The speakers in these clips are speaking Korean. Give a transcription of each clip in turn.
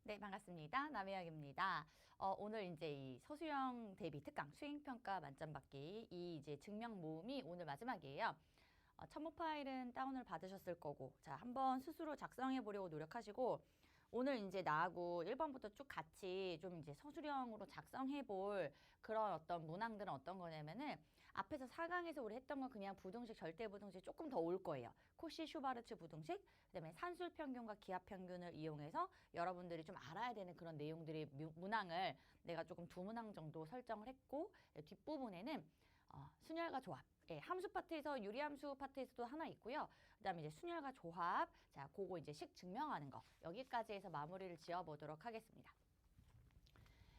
네, 반갑습니다. 남혜영입니다. 오늘 이제 이 서술형 대비 특강 수행평가 만점 받기 이 이제 증명 모음이 오늘 마지막이에요. 첨부 파일은 다운을 받으셨을 거고, 자, 한번 스스로 작성해 보려고 노력하시고, 오늘 이제 나하고 1번부터 쭉 같이 좀 이제 서술형으로 작성해 볼 그런 어떤 문항들은 어떤 거냐면은 앞에서 4강에서 우리 했던 거 그냥 부등식, 절대 부등식 조금 더 올 거예요. 코시 슈바르츠 부등식, 그다음에 산술 평균과 기하 평균을 이용해서 여러분들이 좀 알아야 되는 그런 내용들의 문항을 내가 조금 두 문항 정도 설정을 했고, 뒷부분에는 순열과 조합. 예, 함수 파트에서 유리함수 파트에서도 하나 있고요. 그다음에 이제 순열과 조합. 자, 그거 이제 식 증명하는 거. 여기까지 해서 마무리를 지어 보도록 하겠습니다.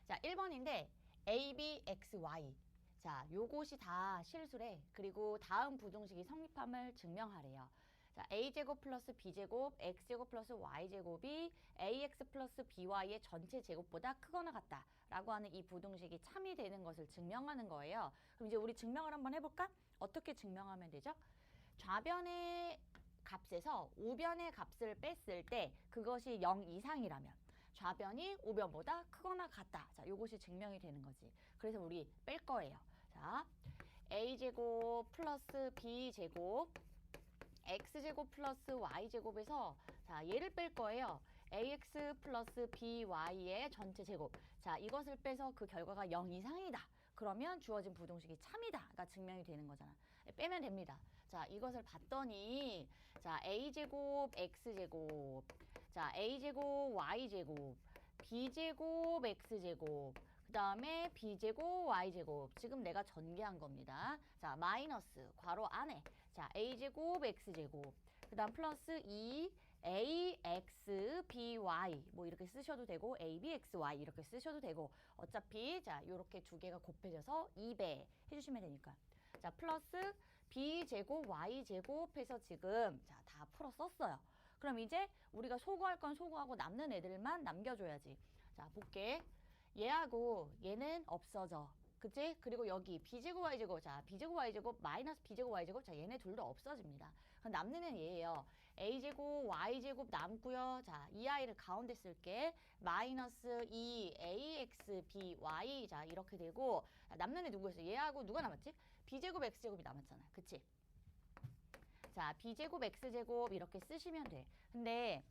자, 1번인데 A, B, X, Y. 자, 요것이 다 실수래. 그리고 다음 부등식이 성립함을 증명하래요. 자, a제곱 플러스 b제곱, x제곱 플러스 y제곱이 ax 플러스 by의 전체 제곱보다 크거나 같다 라고 하는 이 부등식이 참이 되는 것을 증명하는 거예요. 그럼 이제 우리 증명을 한번 해볼까? 어떻게 증명하면 되죠? 좌변의 값에서 우변의 값을 뺐을 때 그것이 0 이상이라면 좌변이 우변보다 크거나 같다. 자, 요것이 증명이 되는 거지. 그래서 우리 뺄 거예요. 자, a제곱 플러스 b제곱 x제곱 플러스 y제곱에서 자, 얘를 뺄 거예요. ax 플러스 by의 전체 제곱. 자, 이것을 빼서 그 결과가 0 이상이다. 그러면 주어진 부등식이 참이다가 증명이 되는 거잖아. 빼면 됩니다. 자, 이것을 봤더니 자, a제곱 x제곱, 자, a제곱 y제곱, b제곱 x제곱, 그 다음에 b제곱 y제곱. 지금 내가 전개한 겁니다. 자, 마이너스 괄호 안에 자, a제곱 x제곱, 그 다음 플러스 2ax by 뭐 이렇게 쓰셔도 되고 abxy 이렇게 쓰셔도 되고 어차피 자, 요렇게 두 개가 곱해져서 2배 해주시면 되니까. 자, 플러스 b제곱 y제곱 해서 지금 자, 다 풀어 썼어요. 그럼 이제 우리가 소구할 건 소구하고 남는 애들만 남겨줘야지. 자, 볼게. 얘하고 얘는 없어져. 그치? 그리고 여기 b제곱 y제곱, 자, b제곱 y제곱 마이너스 b제곱 y제곱, 자, 얘네 둘도 없어집니다. 그럼 남는 애는 얘예요. a제곱 y제곱 남고요. 자, 이 아이를 가운데 쓸게. 마이너스 2ax by, 자, 이렇게 되고 남는 애 누구였어? 얘하고 누가 남았지? b제곱 x제곱이 남았잖아. 그치? 자, b제곱 x제곱 이렇게 쓰시면 돼. 근데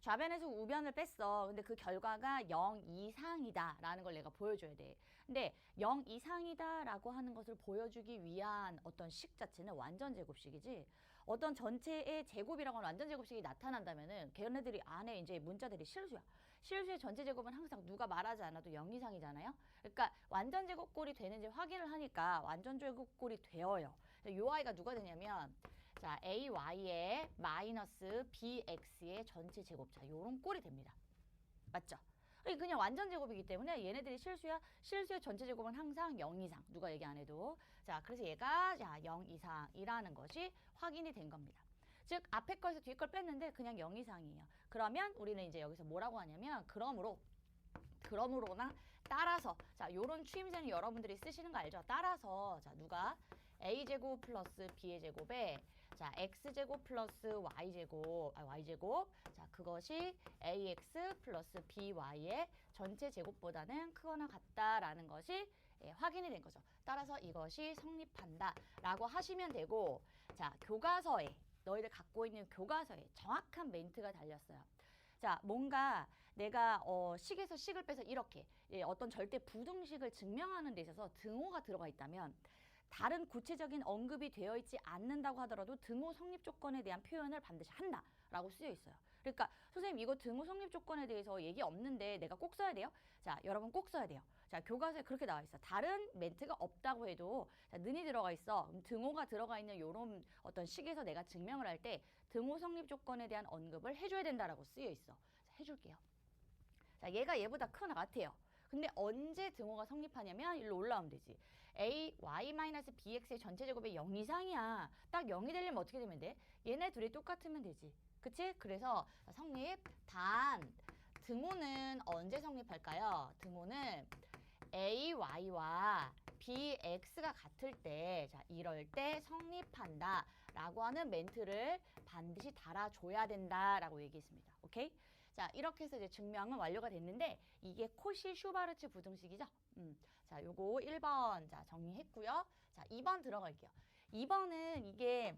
좌변에서 우변을 뺐어. 근데 그 결과가 0 이상이다 라는 걸 내가 보여줘야 돼. 근데 0 이상이다 라고 하는 것을 보여주기 위한 어떤 식 자체는 완전 제곱식이지, 어떤 전체의 제곱이라고 하는 완전 제곱식이 나타난다면은 걔네들이 안에 이제 문자들이 실수야. 실수의 전체 제곱은 항상 누가 말하지 않아도 0 이상이잖아요. 그러니까 완전 제곱꼴이 되는지 확인을 하니까 완전 제곱꼴이 되어요. 요 아이가 누가 되냐면 자, ay의 마이너스 bx의 전체 제곱. 자, 요런 꼴이 됩니다. 맞죠? 그냥 완전 제곱이기 때문에 얘네들이 실수야. 실수의 전체 제곱은 항상 0 이상. 누가 얘기 안 해도. 자, 그래서 얘가 자, 0 이상이라는 것이 확인이 된 겁니다. 즉, 앞에 거에서 뒤에 걸 뺐는데 그냥 0 이상이에요. 그러면 우리는 이제 여기서 뭐라고 하냐면 그러므로나 따라서 자, 요런 추임새는 여러분들이 쓰시는 거 알죠? 따라서 자, 누가 a제곱 플러스 b의 제곱에 자, x제곱 플러스 y제곱 자, 그것이 ax 플러스 by의 전체 제곱보다는 크거나 같다라는 것이 확인이 된 거죠. 따라서 이것이 성립한다 라고 하시면 되고, 자, 교과서에 너희들 갖고 있는 교과서에 정확한 멘트가 달렸어요. 자, 뭔가 내가 식에서 식을 빼서 이렇게 어떤 절대 부등식을 증명하는 데 있어서 등호가 들어가 있다면 다른 구체적인 언급이 되어 있지 않는다고 하더라도 등호 성립 조건에 대한 표현을 반드시 한다라고 쓰여 있어요. 그러니까 선생님 이거 등호 성립 조건에 대해서 얘기 없는데 내가 꼭 써야 돼요? 자, 여러분 꼭 써야 돼요. 자, 교과서에 그렇게 나와 있어. 다른 멘트가 없다고 해도 자, 는이 들어가 있어. 등호가 들어가 있는 요런 어떤 식에서 내가 증명을 할 때 등호 성립 조건에 대한 언급을 해줘야 된다라고 쓰여 있어. 자, 해줄게요. 자, 얘가 얘보다 크거나 같아요. 근데 언제 등호가 성립하냐면 일로 올라오면 되지. a, y-bx의 전체 제곱이 0 이상이야. 딱 0이 되려면 어떻게 되면 돼? 얘네 둘이 똑같으면 되지. 그치? 그래서 성립 단 등호는 언제 성립할까요? 등호는 a, y와 bx가 같을 때, 자, 이럴 때 성립한다 라고 하는 멘트를 반드시 달아줘야 된다 라고 얘기했습니다. 오케이? 자, 이렇게 해서 이제 증명은 완료가 됐는데 이게 코시-슈바르츠 부등식이죠. 자, 요거 1번 자 정리했고요. 자, 2번 들어갈게요. 2번은 이게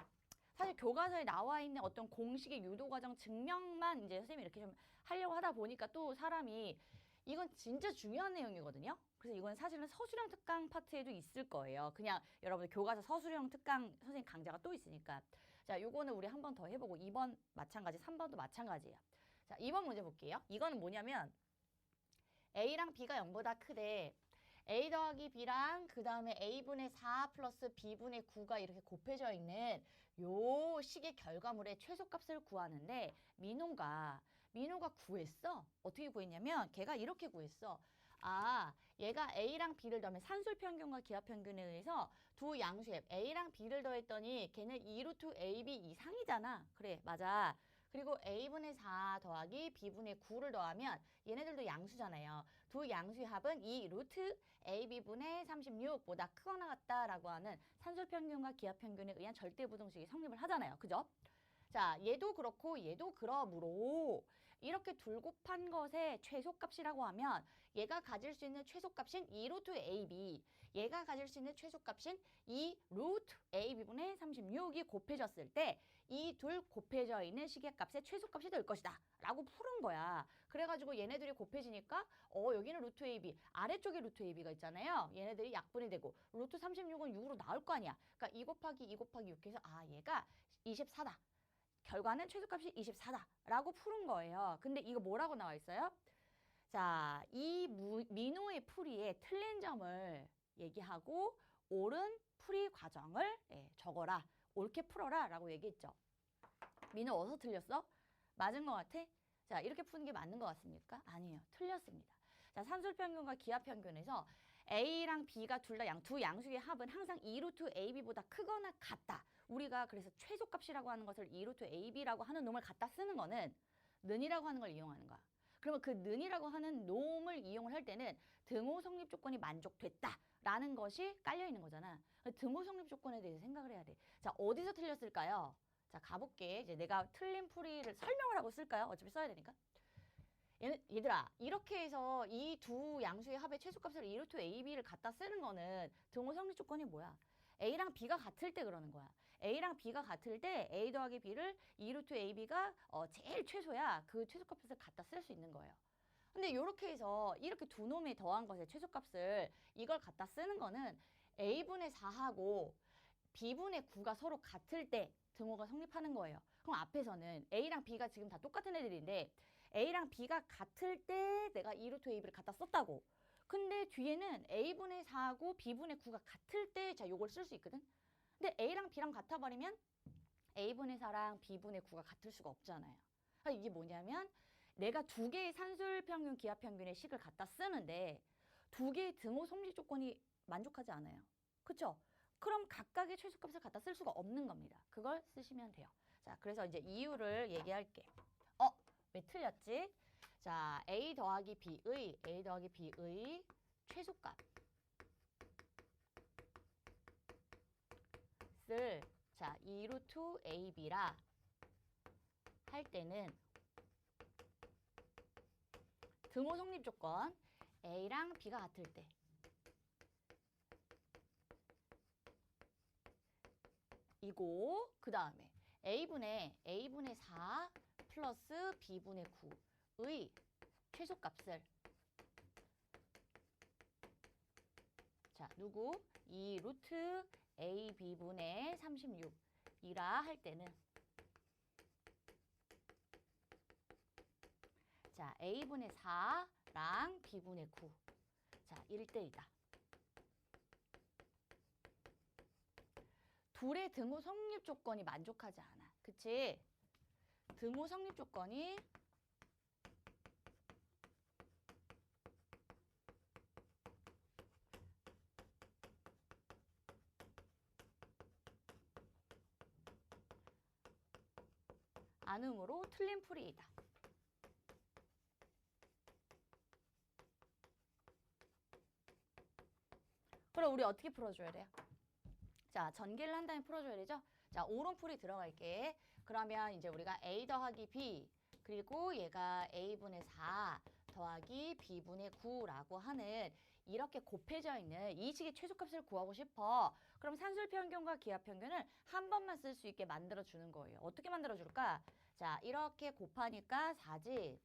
사실 교과서에 나와 있는 어떤 공식의 유도 과정 증명만 이제 선생님이 이렇게 좀 하려고 하다 보니까 또 사람이 이건 진짜 중요한 내용이거든요. 그래서 이건 사실은 서술형 특강 파트에도 있을 거예요. 그냥 여러분들 교과서 서술형 특강 선생님 강좌가 또 있으니까. 자, 요거는 우리 한 번 더 해보고 2번 마찬가지, 3번도 마찬가지예요. 자, 2번 문제 볼게요. 이거는 뭐냐면 A랑 B가 0보다 크대. A 더하기 B랑 그 다음에 A분의 4 플러스 B분의 9가 이렇게 곱해져 있는 요 식의 결과물의 최소값을 구하는데 민호가 구했어. 어떻게 구했냐면 걔가 이렇게 구했어. 아, 얘가 A랑 B를 더하면 산술평균과 기하평균에 의해서 두 양수의 A랑 B를 더했더니 걔는 2루트 AB 이상이잖아. 그래, 맞아. 그리고 A분의 4 더하기 B분의 9를 더하면 얘네들도 양수잖아요. 두 양수의 합은 2 루트 AB분의 36보다 크거나 같다라고 하는 산술평균과 기하평균에 의한 절대부등식이 성립을 하잖아요. 그죠? 자, 얘도 그렇고 얘도 그러므로 이렇게 둘 곱한 것의 최소값이라고 하면 얘가 가질 수 있는 최소값인 2 루트 AB, 얘가 가질 수 있는 최소값인 2 루트 AB분의 36이 곱해졌을 때 이 둘 곱해져 있는 식의 값의 최소값이 될 것이다 라고 푸른 거야. 그래가지고 얘네들이 곱해지니까 여기는 루트 AB, 아래쪽에 루트 AB가 있잖아요. 얘네들이 약분이 되고 루트 36은 6으로 나올 거 아니야. 그러니까 2 곱하기 2 곱하기 6 해서 아, 얘가 24다. 결과는 최소값이 24다라고 푸른 거예요. 근데 이거 뭐라고 나와 있어요? 자, 이 민호의 풀이에 틀린 점을 얘기하고 옳은 풀이 과정을 적어라. 옳게 풀어라 라고 얘기했죠. 민호 어디서 틀렸어? 맞은 것 같아? 자, 이렇게 푸는 게 맞는 것 같습니까? 아니에요. 틀렸습니다. 자, 산술평균과 기하평균에서 A랑 B가 둘 다 두 양수의 합은 항상 2루트 AB보다 크거나 같다. 우리가 그래서 최소값이라고 하는 것을 2루트 AB라고 하는 놈을 갖다 쓰는 거는 는이라고 하는 걸 이용하는 거야. 그러면 그 는이라고 하는 놈을 이용을 할 때는 등호 성립 조건이 만족됐다라는 것이 깔려 있는 거잖아. 등호 성립 조건에 대해서 생각을 해야 돼. 자, 어디서 틀렸을까요? 자, 가볼게. 이제 내가 틀린 풀이를 설명을 하고 쓸까요? 어차피 써야 되니까. 얘들아, 이렇게 해서 이 두 양수의 합의 최소값을 2루트 AB를 갖다 쓰는 거는 등호 성립 조건이 뭐야? A랑 B가 같을 때 그러는 거야. A랑 B가 같을 때 A 더하기 B를 2루트 AB가 제일 최소야. 그 최소값을 갖다 쓸 수 있는 거예요. 근데 이렇게 해서 이렇게 두 놈이 더한 것의 최소값을 이걸 갖다 쓰는 거는 A분의 4하고 B분의 9가 서로 같을 때 등호가 성립하는 거예요. 그럼 앞에서는 A랑 B가 지금 다 똑같은 애들인데 A랑 B가 같을 때 내가 2루트 AB를 갖다 썼다고. 근데 뒤에는 A분의 4하고 B분의 9가 같을 때 자 요걸 쓸 수 있거든. 근데 A랑 B랑 같아버리면 A분의 4랑 B분의 9가 같을 수가 없잖아요. 그러니까 이게 뭐냐면 내가 두 개의 산술평균, 기하평균의 식을 갖다 쓰는데 두 개의 등호 성립 조건이 만족하지 않아요. 그쵸? 그럼 각각의 최소값을 갖다 쓸 수가 없는 겁니다. 그걸 쓰시면 돼요. 자, 그래서 이제 이유를 얘기할게. 왜 틀렸지? 자, A 더하기 B의 최소값을 자, 2루트 AB라 할 때는 등호 성립 조건 A랑 B가 같을 때 이고 그 다음에 A분의 4 플러스 B분의 9의 최소값을 자, 누구? 2 루트 AB분의 36이라 할 때는 자, A분의 4랑 B분의 9 자, 1대2다. 둘의 등호 성립 조건이 만족하지 않아. 그치? 등호 성립 조건이 않음으로 틀린 풀이이다. 그럼 우리 어떻게 풀어줘야 돼요? 자, 전개를 한 다음에 풀어줘야 되죠? 자, 옳은 풀이 들어갈게. 그러면 이제 우리가 A 더하기 B, 그리고 얘가 a분의 4 더하기 b분의 9라고 하는 이렇게 곱해져 있는 이 식의 최소값을 구하고 싶어. 그럼 산술평균과 기하평균을 한 번만 쓸 수 있게 만들어주는 거예요. 어떻게 만들어줄까? 자, 이렇게 곱하니까 4지.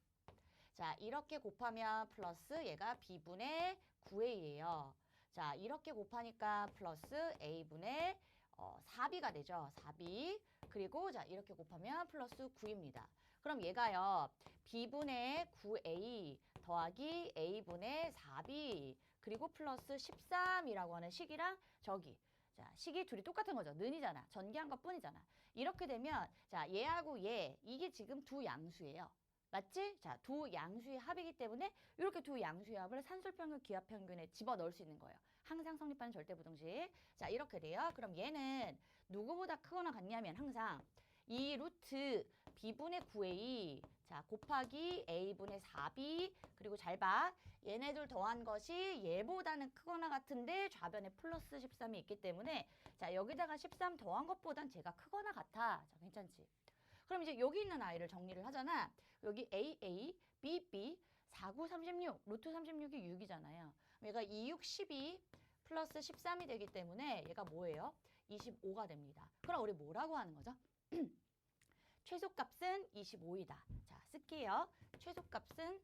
자, 이렇게 곱하면 플러스 얘가 b분의 9a예요. 자, 이렇게 곱하니까 플러스 a분의 4b가 되죠. 4b. 그리고 자, 이렇게 곱하면 플러스 9입니다. 그럼 얘가요. b분의 9a 더하기 a분의 4b 그리고 플러스 13이라고 하는 식이랑 저기 자, 식이 둘이 똑같은 거죠. 는이잖아. 전개한 것 뿐이잖아. 이렇게 되면 자, 얘하고 얘 이게 지금 두 양수예요. 맞지? 자, 두 양수의 합이기 때문에 이렇게 두 양수의 합을 산술평균, 기하평균에 집어넣을 수 있는 거예요. 항상 성립하는 절대부등식. 자, 이렇게 돼요. 그럼 얘는 누구보다 크거나 같냐면 항상 이 루트 b분의 9a 자 곱하기 a분의 4b 그리고 잘 봐. 얘네들 더한 것이 얘보다는 크거나 같은데 좌변에 플러스 13이 있기 때문에 자 여기다가 13 더한 것보단 제가 크거나 같아. 자, 괜찮지? 그럼 이제 여기 있는 아이를 정리를 하잖아. 여기 AA, BB, 4, 9, 36, 루트 36이 6이잖아요. 얘가 2, 6, 12 플러스 13이 되기 때문에 얘가 뭐예요? 25가 됩니다. 그럼 우리 뭐라고 하는 거죠? 최소값은 25이다. 자, 쓸게요. 최소값은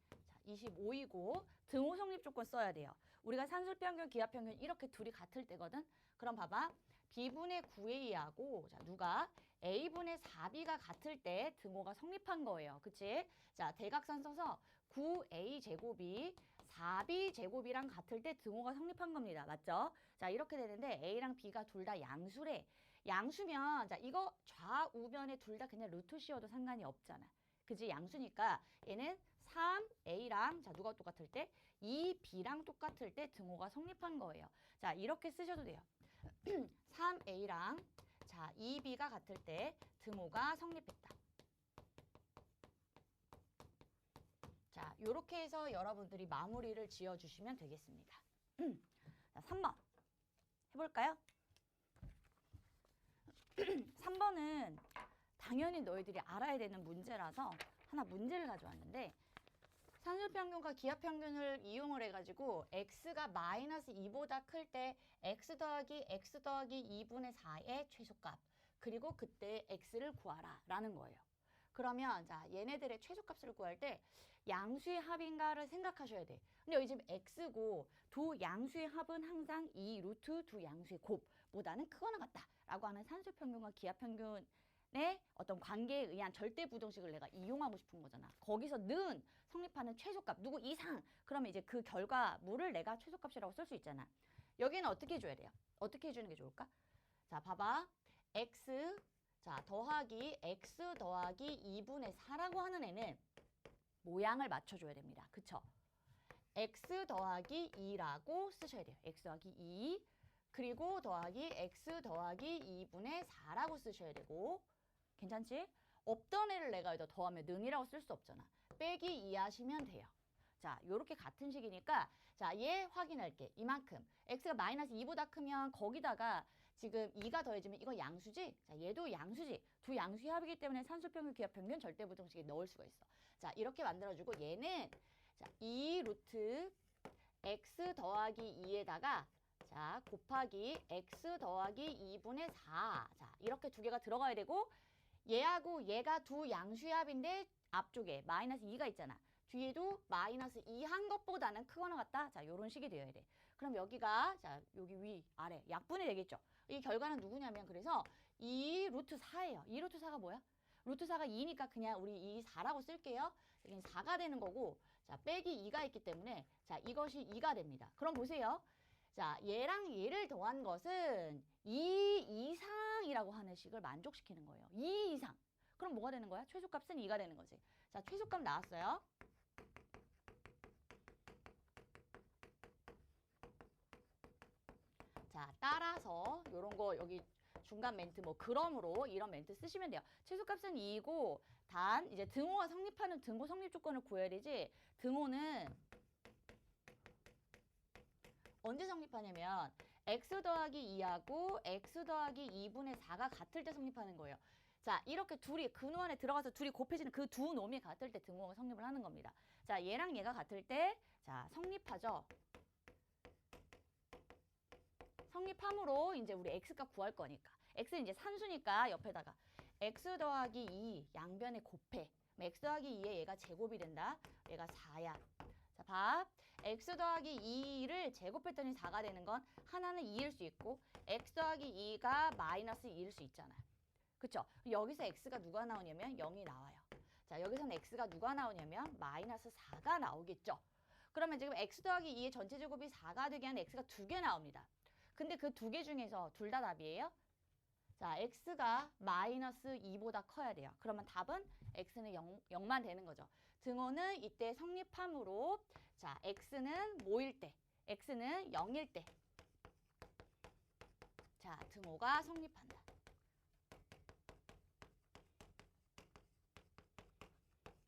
자, 25이고 등호 성립 조건 써야 돼요. 우리가 산술평균, 기하평균 이렇게 둘이 같을 때거든. 그럼 봐봐. b분의 9a하고 자, 누가 a분의 4b가 같을 때 등호가 성립한 거예요. 그치? 자, 대각선 써서 9a 제곱이 4b 제곱이랑 같을 때 등호가 성립한 겁니다. 맞죠? 자, 이렇게 되는데 a랑 b가 둘 다 양수래. 양수면 자, 이거 좌우변에 둘 다 그냥 루트 씌워도 상관이 없잖아. 그지? 양수니까 얘는 3a랑 자, 누가 똑같을 때 2b랑 똑같을 때 등호가 성립한 거예요. 자, 이렇게 쓰셔도 돼요. 3a랑 자 2b가 같을 때 등호가 성립했다. 자, 요렇게 해서 여러분들이 마무리를 지어주시면 되겠습니다. 자, 3번 해볼까요? 3번은 당연히 너희들이 알아야 되는 문제라서 하나 문제를 가져왔는데 산술평균과 기하평균을 이용을 해가지고 x가 마이너스 2보다 클 때 x 더하기 2분의 4의 최소값 그리고 그때 x를 구하라 라는 거예요. 그러면 자 얘네들의 최소값을 구할 때 양수의 합인가를 생각하셔야 돼. 근데 여기 지금 x고 두 양수의 합은 항상 이 루트 두 양수의 곱보다는 크거나 같다 라고 하는 산술평균과 기하평균 의 어떤 관계에 의한 절대부등식을 내가 이용하고 싶은 거잖아. 거기서는 성립하는 최소값 누구 이상 그러면 이제 그 결과물을 내가 최소값이라고 쓸 수 있잖아. 여기는 어떻게 해줘야 돼요? 어떻게 해주는 게 좋을까? 자 봐봐. x 자 더하기 x 더하기 2분의 4라고 하는 애는 모양을 맞춰줘야 됩니다. 그쵸? x 더하기 2라고 쓰셔야 돼요. x 더하기 2 그리고 더하기 x 더하기 2분의 4라고 쓰셔야 되고 괜찮지? 없던 애를 내가 여기다 더하면 는이라고 쓸 수 없잖아. 빼기 2 하시면 돼요. 자, 요렇게 같은 식이니까 자, 얘 확인할게. 이만큼. x가 마이너스 2보다 크면 거기다가 지금 2가 더해지면 이거 양수지? 자, 얘도 양수지. 두 양수의 합이기 때문에 산술평균, 기하평균, 절대부등식에 넣을 수가 있어. 자, 이렇게 만들어주고 얘는 자, 2 루트 x 더하기 2에다가 자, 곱하기 x 더하기 2분의 4. 자, 이렇게 두 개가 들어가야 되고 얘하고 얘가 두 양수의 합인데 앞쪽에 마이너스 2가 있잖아. 뒤에도 마이너스 2 한 것보다는 크거나 같다. 자, 요런 식이 되어야 돼. 그럼 여기가 자, 여기 위, 아래 약분이 되겠죠. 이 결과는 누구냐면 그래서 2 루트 4예요. 2 루트 4가 뭐야? 루트 4가 2니까 그냥 우리 이 4라고 쓸게요. 여기는 4가 되는 거고 자, 빼기 2가 있기 때문에 자, 이것이 2가 됩니다. 그럼 보세요. 자, 얘랑 얘를 더한 것은 2 이상이라고 하는 식을 만족시키는 거예요. 2 이상. 그럼 뭐가 되는 거야? 최소값은 2가 되는 거지. 자, 최소값 나왔어요. 자, 따라서 요런 거 여기 중간 멘트 뭐 그럼으로 이런 멘트 쓰시면 돼요. 최소값은 2이고 단 이제 등호가 성립하는 등호 성립 조건을 구해야 되지. 등호는 언제 성립하냐면 x 더하기 2하고 x 더하기 2분의 4가 같을 때 성립하는 거예요. 자, 이렇게 둘이 근호 안에 들어가서 둘이 곱해지는 그 두 놈이 같을 때 등호가 성립을 하는 겁니다. 자, 얘랑 얘가 같을 때, 자, 성립하죠. 성립함으로 이제 우리 x값 구할 거니까. x는 이제 산수니까 옆에다가 x 더하기 2 양변에 곱해. x 더하기 2에 얘가 제곱이 된다. 얘가 4야. 자, 봐. x 더하기 2를 제곱했더니 4가 되는 건 하나는 2일 수 있고 x 더하기 2가 마이너스 2일 수 있잖아요. 그쵸? 여기서 x가 누가 나오냐면 0이 나와요. 자, 여기서는 x가 누가 나오냐면 마이너스 4가 나오겠죠. 그러면 지금 x 더하기 2의 전체 제곱이 4가 되게 하는 x가 2개 나옵니다. 근데 그 2개 중에서 둘 다 답이에요. 자, x가 마이너스 2보다 커야 돼요. 그러면 답은 x는 0만 되는 거죠. 등호는 이때 성립함으로 자, x는 뭐일 때? x는 0일 때. 자, 등호가 성립한다.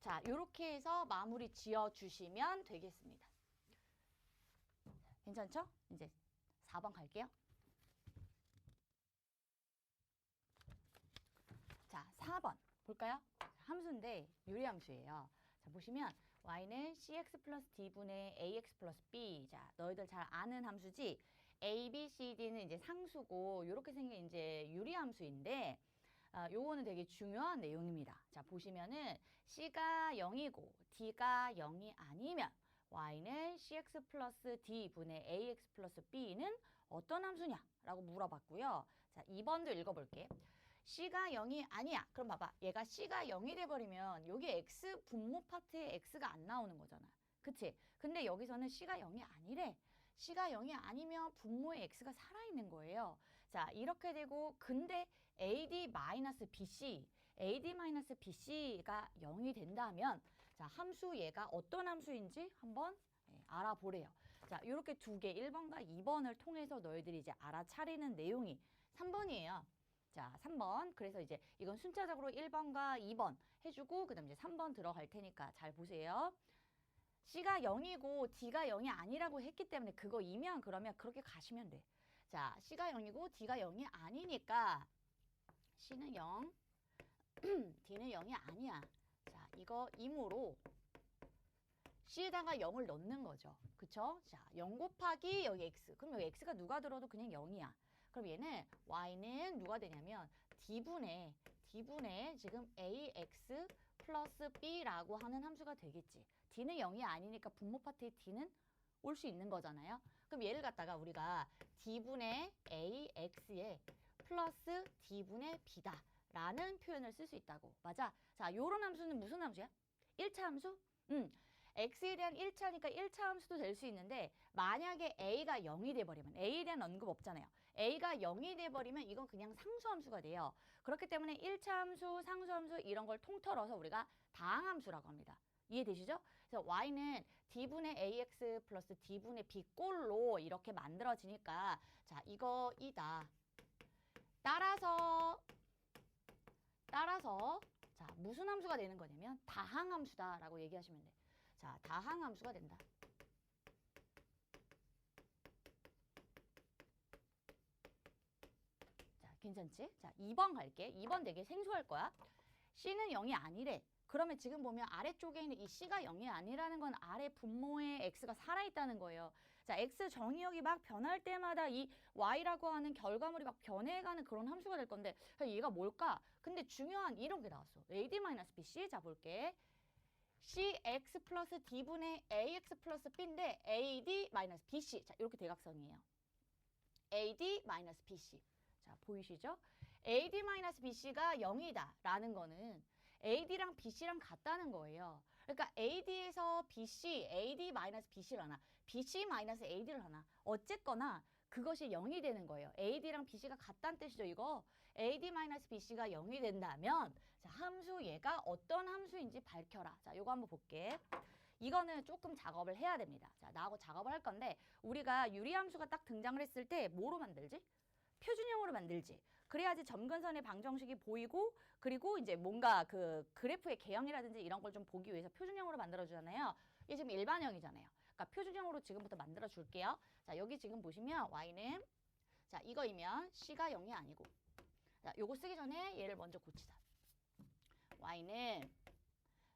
자, 요렇게 해서 마무리 지어주시면 되겠습니다. 괜찮죠? 이제 4번 갈게요. 자, 4번 볼까요? 함수인데 유리함수예요. 자, 보시면 y는 cx 플러스 d분의 ax 플러스 b. 자, 너희들 잘 아는 함수지? a, b, c, d는 이제 상수고 요렇게 생긴 이제 유리함수인데 요거는 되게 중요한 내용입니다. 자, 보시면은 c가 0이고 d가 0이 아니면 y는 cx 플러스 d분의 ax 플러스 b는 어떤 함수냐? 라고 물어봤고요. 자, 2번도 읽어볼게. c가 0이 아니야. 그럼 봐봐. 얘가 c가 0이 돼버리면 여기 x 분모 파트에 x가 안 나오는 거잖아. 그치? 근데 여기서는 c가 0이 아니래. c가 0이 아니면 분모에 x가 살아있는 거예요. 자, 이렇게 되고 근데 AD-BC, AD-BC가 0이 된다면 자, 함수 얘가 어떤 함수인지 한번 알아보래요. 자, 이렇게 두 개 1번과 2번을 통해서 너희들이 이제 알아차리는 내용이 3번이에요. 자, 3번. 그래서 이제 이건 순차적으로 1번과 2번 해주고 그다음 이제 3번 들어갈 테니까 잘 보세요. C가 0이고 D가 0이 아니라고 했기 때문에 그거이면 그러면 그렇게 가시면 돼. 자, C가 0이고 D가 0이 아니니까 C는 0, D는 0이 아니야. 자, 이거 임으로 C에다가 0을 넣는 거죠. 그쵸? 자, 0 곱하기 여기 X. 그럼 여기 X가 누가 들어도 그냥 0이야. 그럼 얘는 Y는 누가 되냐면 D분의 지금 AX 플러스 B라고 하는 함수가 되겠지. D는 0이 아니니까 분모 파트에 D는 올 수 있는 거잖아요. 그럼 얘를 갖다가 우리가 D분의 AX에 플러스 D분의 B다 라는 표현을 쓸 수 있다고. 맞아? 자, 요런 함수는 무슨 함수야? 1차 함수? x에 대한 1차니까 1차 함수도 될 수 있는데 만약에 a가 0이 돼버리면 a에 대한 언급 없잖아요. a가 0이 돼버리면 이건 그냥 상수함수가 돼요. 그렇기 때문에 1차 함수, 상수함수 이런 걸 통틀어서 우리가 다항함수라고 합니다. 이해되시죠? 그래서 y는 d분의 ax 플러스 d분의 b 꼴로 이렇게 만들어지니까 자, 이거 이다. 따라서 자, 무슨 함수가 되는 거냐면 다항함수다라고 얘기하시면 돼. 자, 다항함수가 된다. 자, 괜찮지? 자, 2번 갈게. 2번 되게 생소할 거야. C는 0이 아니래. 그러면 지금 보면 아래쪽에 있는 이 C가 0이 아니라는 건 아래 분모에 X가 살아있다는 거예요. 자, X 정의역이 막 변할 때마다 이 Y라고 하는 결과물이 막 변해가는 그런 함수가 될 건데 얘가 뭘까? 근데 중요한 이런 게 나왔어. AD-BC. 자, 볼게. CX 플러스 D분의 AX 플러스 B인데 AD-BC. 자, 이렇게 대각선이에요. AD-BC. 자, 보이시죠? AD-BC가 0이다 라는 거는 AD랑 BC랑 같다는 거예요. 그러니까 AD에서 BC, AD-BC를 하나, BC-AD를 하나. 어쨌거나 그것이 0이 되는 거예요. AD랑 BC가 같다는 뜻이죠, 이거. AD-BC가 0이 된다면 자, 함수 얘가 어떤 함수인지 밝혀라. 자, 요거 한번 볼게. 이거는 조금 작업을 해야 됩니다. 자, 나하고 작업을 할 건데 우리가 유리함수가 딱 등장을 했을 때 뭐로 만들지? 표준형으로 만들지. 그래야지 점근선의 방정식이 보이고 그리고 이제 뭔가 그 그래프의 개형이라든지 이런 걸 좀 보기 위해서 표준형으로 만들어주잖아요. 이게 지금 일반형이잖아요. 그러니까 표준형으로 지금부터 만들어 줄게요. 자, 여기 지금 보시면 y는 자, 이거이면 c가 0이 아니고 자, 요거 쓰기 전에 얘를 먼저 고치자. y는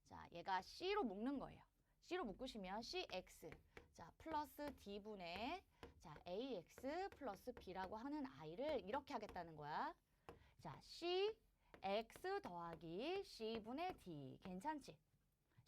자, 얘가 c로 묶는 거예요. c로 묶으시면 cx 자, 플러스 d분의 자, ax 플러스 b라고 하는 i를 이렇게 하겠다는 거야. 자, cx 더하기 c분의 d. 괜찮지?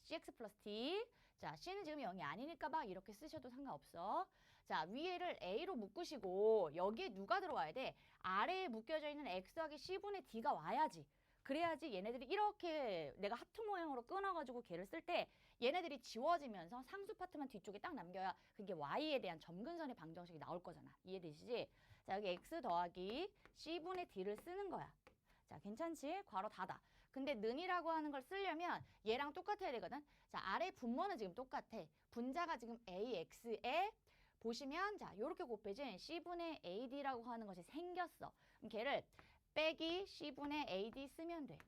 cx 플러스 d. 자, c는 지금 0이 아니니까 막 이렇게 쓰셔도 상관없어. 자, 위에를 a로 묶으시고 여기에 누가 들어와야 돼? 아래에 묶여져 있는 x 더하기 c분의 d가 와야지. 그래야지 얘네들이 이렇게 내가 하트 모양으로 끊어가지고 걔를 쓸 때 얘네들이 지워지면서 상수 파트만 뒤쪽에 딱 남겨야 그게 y에 대한 점근선의 방정식이 나올 거잖아. 이해되시지? 자, 여기 x 더하기 c분의 d를 쓰는 거야. 자, 괜찮지? 괄호 닫아. 근데 는이라고 하는 걸 쓰려면 얘랑 똑같아야 되거든. 자, 아래 분모는 지금 똑같아. 분자가 지금 AX에 보시면 자, 요렇게 곱해진 C분의 AD라고 하는 것이 생겼어. 그럼 걔를 빼기 C분의 AD 쓰면 돼.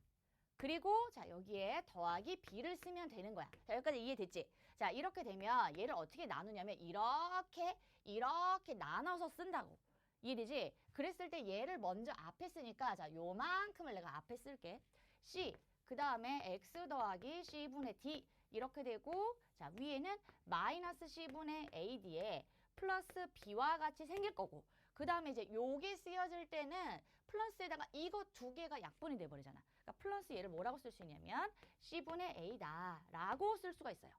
그리고 자, 여기에 더하기 B를 쓰면 되는 거야. 자, 여기까지 이해됐지? 자, 이렇게 되면 얘를 어떻게 나누냐면 이렇게 나눠서 쓴다고. 이해되지? 그랬을 때 얘를 먼저 앞에 쓰니까 자, 요만큼을 내가 앞에 쓸게. C, 그 다음에 X 더하기 C분의 D 이렇게 되고 자, 위에는 마이너스 C분의 AD에 플러스 B와 같이 생길 거고 그 다음에 이제 요게 쓰여질 때는 플러스에다가 이거 두 개가 약분이 돼버리잖아. 그러니까 플러스 얘를 뭐라고 쓸 수 있냐면 C분의 A다 라고 쓸 수가 있어요.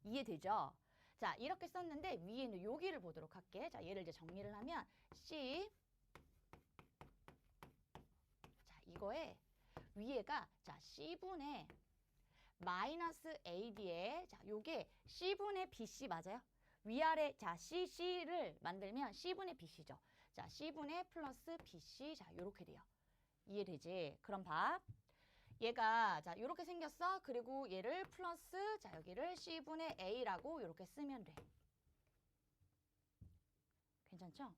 이해되죠? 자, 이렇게 썼는데 위에는 여기를 보도록 할게. 자, 얘를 이제 정리를 하면 C 자, 이거에 위에가 자, C분의 마이너스 AD에 자, 요게 C분의 BC 맞아요? 위아래 자, CC를 만들면 C분의 BC죠. 자, C분의 플러스 BC 자, 요렇게 돼요. 이해되지? 그럼 봐. 얘가 자, 요렇게 생겼어. 그리고 얘를 플러스 자, 여기를 C분의 A라고 요렇게 쓰면 돼. 괜찮죠?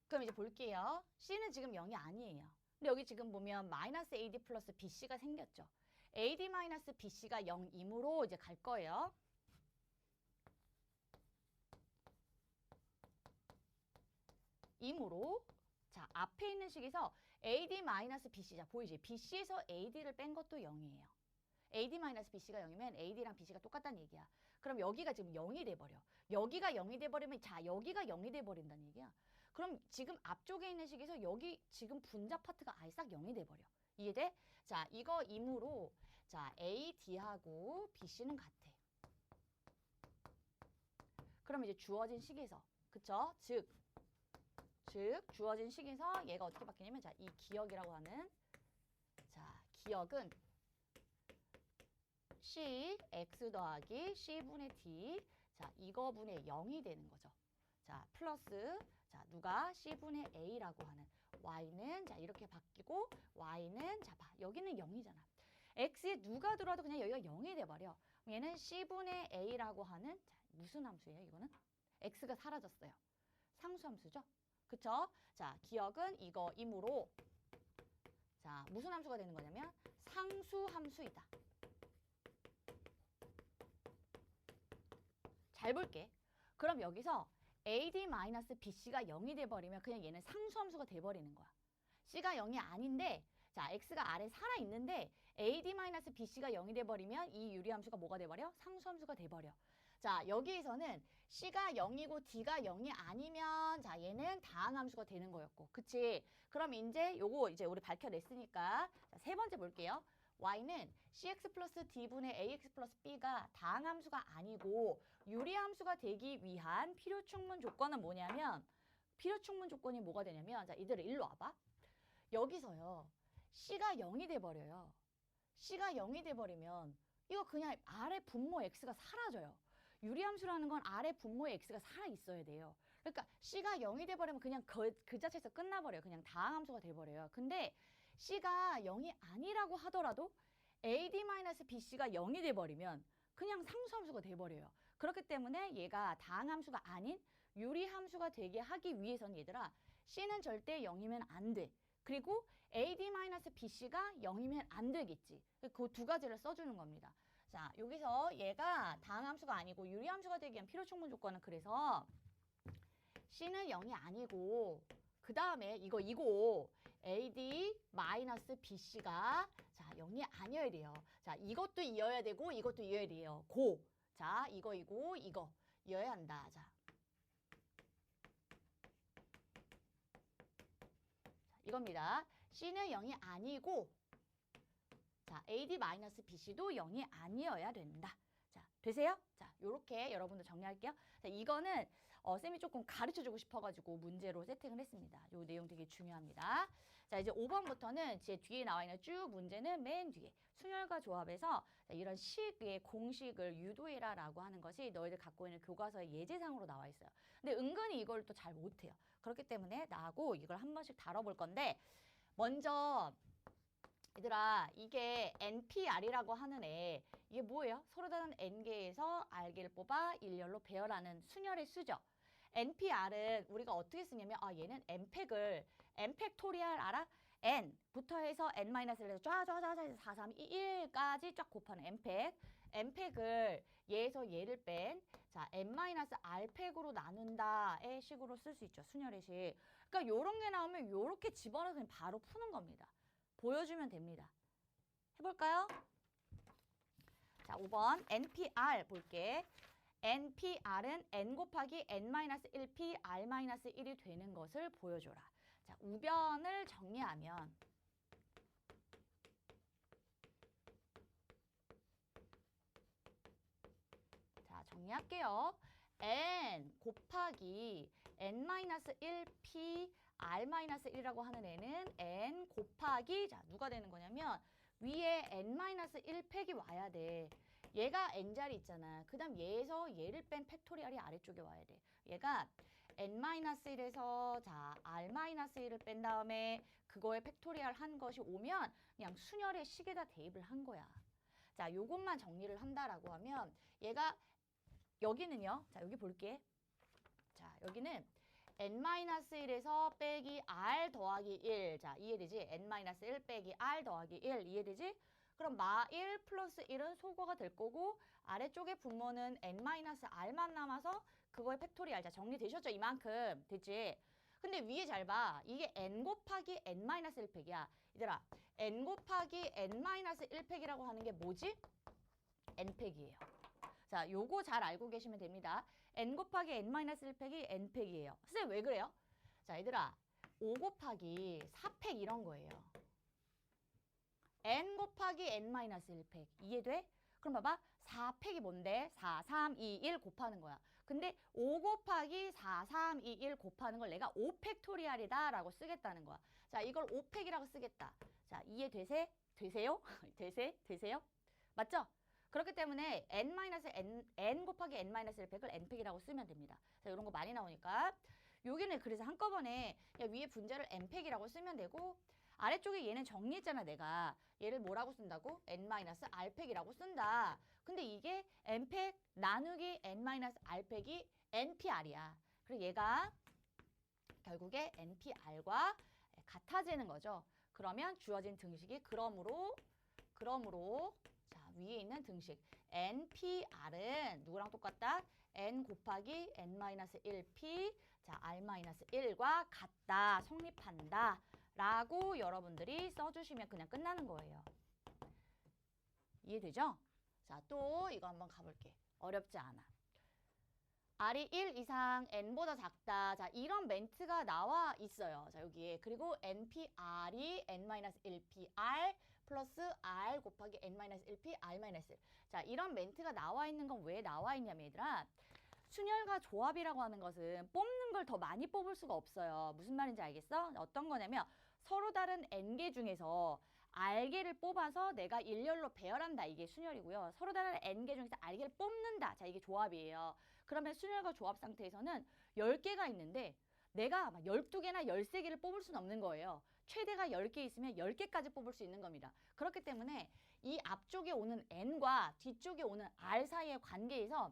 그럼 이제 볼게요. C는 지금 0이 아니에요. 근데 여기 지금 보면 마이너스 AD 플러스 BC가 생겼죠. AD 마이너스 BC가 0이므로 이제 갈 거예요. 이므로 자, 앞에 있는 식에서 AD 마이너스 BC 자, 보이지? BC에서 AD를 뺀 것도 0이에요. AD 마이너스 BC가 0이면 AD랑 BC가 똑같다는 얘기야. 그럼 여기가 지금 0이 돼버려. 여기가 0이 돼버리면 자, 여기가 0이 돼버린다는 얘기야. 그럼 지금 앞쪽에 있는 식에서 여기 지금 분자 파트가 아예 싹 0이 돼버려. 이해돼? 자, 이거 임으로 자, AD하고 BC는 같아. 그럼 이제 주어진 식에서 그쵸? 즉 주어진 식에서 얘가 어떻게 바뀌냐면 자, 이 기억이라고 하는 자, 기억은 C, X 더하기 C분의 D 자, 이거분의 0이 되는 거죠. 자, 플러스 자, 누가 C분의 A라고 하는 Y는 자, 이렇게 바뀌고 Y는 자, 봐. 여기는 0이잖아. X에 누가 들어와도 그냥 여기가 0이 돼버려. 얘는 C분의 A라고 하는 자, 무슨 함수예요, 이거는? X가 사라졌어요. 상수함수죠? 그쵸? 자, 기억은 이거이므로 자, 무슨 함수가 되는 거냐면 상수함수이다. 잘 볼게. 그럼 여기서 AD-BC가 0이 돼버리면 그냥 얘는 상수함수가 돼버리는 거야. C가 0이 아닌데 자, X가 아래 살아있는데 AD-BC가 0이 돼버리면 이 유리함수가 뭐가 돼버려? 상수함수가 돼버려. 자, 여기에서는 C가 0이고 D가 0이 아니면 자, 얘는 다항함수가 되는 거였고. 그치? 그럼 이제 요거 이제 우리 밝혀냈으니까 자, 세 번째 볼게요. Y는 CX 플러스 D분의 AX 플러스 B가 다항함수가 아니고 유리함수가 되기 위한 필요충분 조건은 뭐냐면 필요충분 조건이 뭐가 되냐면 자, 이들을 일로 와봐. 여기서요. C가 0이 돼버려요. C가 0이 돼버리면 이거 그냥 아래 분모 X가 사라져요. 유리함수라는 건 아래 분모의 X가 살아있어야 돼요. 그러니까 C가 0이 돼버리면 그냥 그 자체에서 끝나버려요. 그냥 다항함수가 돼버려요. 근데 C가 0이 아니라고 하더라도 AD-BC가 0이 돼버리면 그냥 상수함수가 돼버려요. 그렇기 때문에 얘가 다항함수가 아닌 유리함수가 되게 하기 위해서는 얘들아 C는 절대 0이면 안 돼. 그리고 AD-BC가 0이면 안 되겠지. 그 두 가지를 써주는 겁니다. 자, 여기서 얘가 다항함수가 아니고 유리함수가 되기 위한 필요충분 조건은 그래서 C는 0이 아니고 그 다음에 이거 AD 마이너스 BC가 자 0이 아니어야 돼요. 자 이것도 이어야 되고 이것도 이어야 돼요. 자 이거 이어야 한다. 자 이겁니다. C는 0이 아니고 자 AD 마이너스 BC도 0이 아니어야 된다. 자 되세요? 자 요렇게 여러분들 정리할게요. 자 이거는 쌤이 조금 가르쳐주고 싶어가지고 문제로 세팅을 했습니다. 요 내용 되게 중요합니다. 자 이제 5번부터는 제 뒤에 나와 있는 쭉 문제는 맨 뒤에 순열과 조합에서 이런 식의 공식을 유도해라 라고 하는 것이 너희들 갖고 있는 교과서의 예제상으로 나와 있어요. 근데 은근히 이걸 또 잘 못해요. 그렇기 때문에 나하고 이걸 한 번씩 다뤄볼 건데 먼저 얘들아 이게 NPR이라고 하는 애 이게 뭐예요? 서로 다른 N개에서 R개를 뽑아 일렬로 배열하는 순열의 수죠. NPR은 우리가 어떻게 쓰냐면 얘는 N팩토리얼 알아? N부터 해서 N-1을 해서 쫙 4, 3, 2, 1까지 쫙 곱하는 N팩을 얘에서 얘를 뺀 자 N-R팩으로 나눈다의 식으로 쓸 수 있죠. 순열의 식. 그러니까 요런 게 나오면 요렇게 집어넣어서 그냥 바로 푸는 겁니다. 보여주면 됩니다. 해볼까요? 자, 5번 NPR 볼게. NPR은 N 곱하기 N-1P R-1이 되는 것을 보여줘라. 자, 우변을 정리하면 자, 정리할게요. N 곱하기 N-1P R-1이라고 하는 애는 N 곱하기 자 누가 되는 거냐면 위에 N-1팩이 와야 돼. 얘가 N자리 있잖아. 그 다음 얘에서 얘를 뺀 팩토리얼이 아래쪽에 와야 돼. 얘가 N-1에서 자 R-1을 뺀 다음에 그거에 팩토리얼 한 것이 오면 그냥 순열의 식에다 대입을 한 거야. 자 요것만 정리를 한다라고 하면 얘가 여기는요. 자 여기 볼게. 자 여기는 N-1에서 빼기 R 더하기 1. 자, 이해되지? N-1 빼기 R 더하기 1. 이해되지? 그럼 마1 플러스 1은 소거가 될 거고 아래쪽에 분모는 N-R만 남아서 그거의 팩토리얼. 자, 정리되셨죠? 이만큼. 됐지? 근데 위에 잘 봐. 이게 N 곱하기 N-1팩이야. 얘들아, N 곱하기 N-1팩이라고 하는 게 뭐지? N팩이에요. 자, 요거 잘 알고 계시면 됩니다. N 곱하기 N-1팩이 N팩이에요. 선생님 왜 그래요? 자, 얘들아 5 곱하기 4팩 이런 거예요. N 곱하기 N-1팩 이해돼? 그럼 봐봐 4팩이 뭔데? 4, 3, 2, 1 곱하는 거야. 근데 5 곱하기 4, 3, 2, 1 곱하는 걸 내가 5팩토리얼이다 라고 쓰겠다는 거야. 자, 이걸 5팩이라고 쓰겠다. 자, 이해되세요? 되세요? 맞죠? 그렇기 때문에 N 곱하기 N-1팩을 N팩이라고 쓰면 됩니다. 자, 이런 거 많이 나오니까. 여기는 그래서 한꺼번에 야, 위에 분자를 N팩이라고 쓰면 되고 아래쪽에 얘는 정리했잖아 내가. 얘를 뭐라고 쓴다고? N-R팩이라고 쓴다. 근데 이게 N팩 나누기 N-R팩이 NPR이야. 그리고 얘가 결국에 NPR과 같아지는 거죠. 그러면 주어진 등식이 그러므로 자 위에 있는 등식 NPR은 누구랑 똑같다? N 곱하기 N-1P 자 R-1과 같다. 성립한다. 라고 여러분들이 써주시면 그냥 끝나는 거예요. 이해되죠? 자, 또 이거 한번 가볼게. 어렵지 않아. R이 1 이상 N보다 작다. 자, 이런 멘트가 나와 있어요. 자, 여기에. 그리고 NPR이 N-1PR 플러스 R 곱하기 N-1P R-1. 자, 이런 멘트가 나와 있는 건 왜 나와 있냐면 얘들아. 순열과 조합이라고 하는 것은 뽑는 걸 더 많이 뽑을 수가 없어요. 무슨 말인지 알겠어? 어떤 거냐면 서로 다른 N개 중에서 R개를 뽑아서 내가 일렬로 배열한다. 이게 순열이고요. 서로 다른 N개 중에서 R개를 뽑는다. 자, 이게 조합이에요. 그러면 순열과 조합 상태에서는 10개가 있는데 내가 막 12개나 13개를 뽑을 수는 없는 거예요. 최대가 10개 있으면 10개까지 뽑을 수 있는 겁니다. 그렇기 때문에 이 앞쪽에 오는 N과 뒤쪽에 오는 R 사이의 관계에서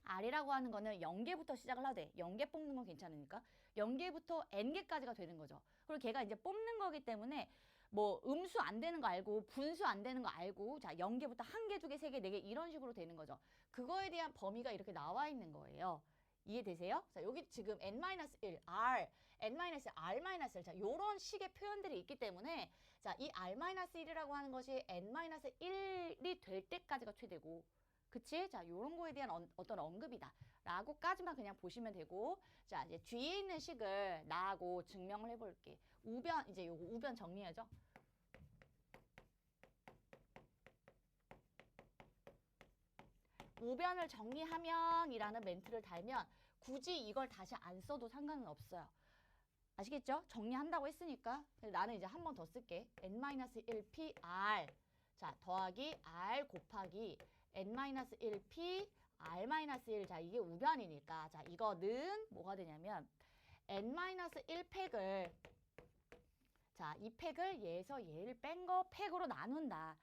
R이라고 하는 거는 0개부터 시작을 하되 0개 뽑는 건 괜찮으니까 0개부터 N개까지가 되는 거죠. 그리고 걔가 이제 뽑는 거기 때문에 뭐 음수 안 되는 거 알고 분수 안 되는 거 알고 자 0개부터 1개, 2개, 3개, 4개 이런 식으로 되는 거죠. 그거에 대한 범위가 이렇게 나와 있는 거예요. 이해되세요? 자, 여기 지금 n-1, r, n-r-1. 자, 요런 식의 표현들이 있기 때문에 자, 이 r-1이라고 하는 것이 n-1이 될 때까지가 최대고 그치? 자, 요런 거에 대한 어떤 언급이다. 라고까지만 그냥 보시면 되고 자, 이제 뒤에 있는 식을 나하고 증명을 해볼게. 우변, 이제 요거 우변 정리하죠. 우변을 정리하면 이라는 멘트를 달면 굳이 이걸 다시 안 써도 상관은 없어요. 아시겠죠? 정리한다고 했으니까 나는 이제 한 번 더 쓸게. n-1pr 자 더하기 r 곱하기 n-1p r-1 자 이게 우변이니까 자 이거는 뭐가 되냐면 n-1팩을 자 이 팩을 얘에서 얘를 뺀 거 팩으로 나눈다.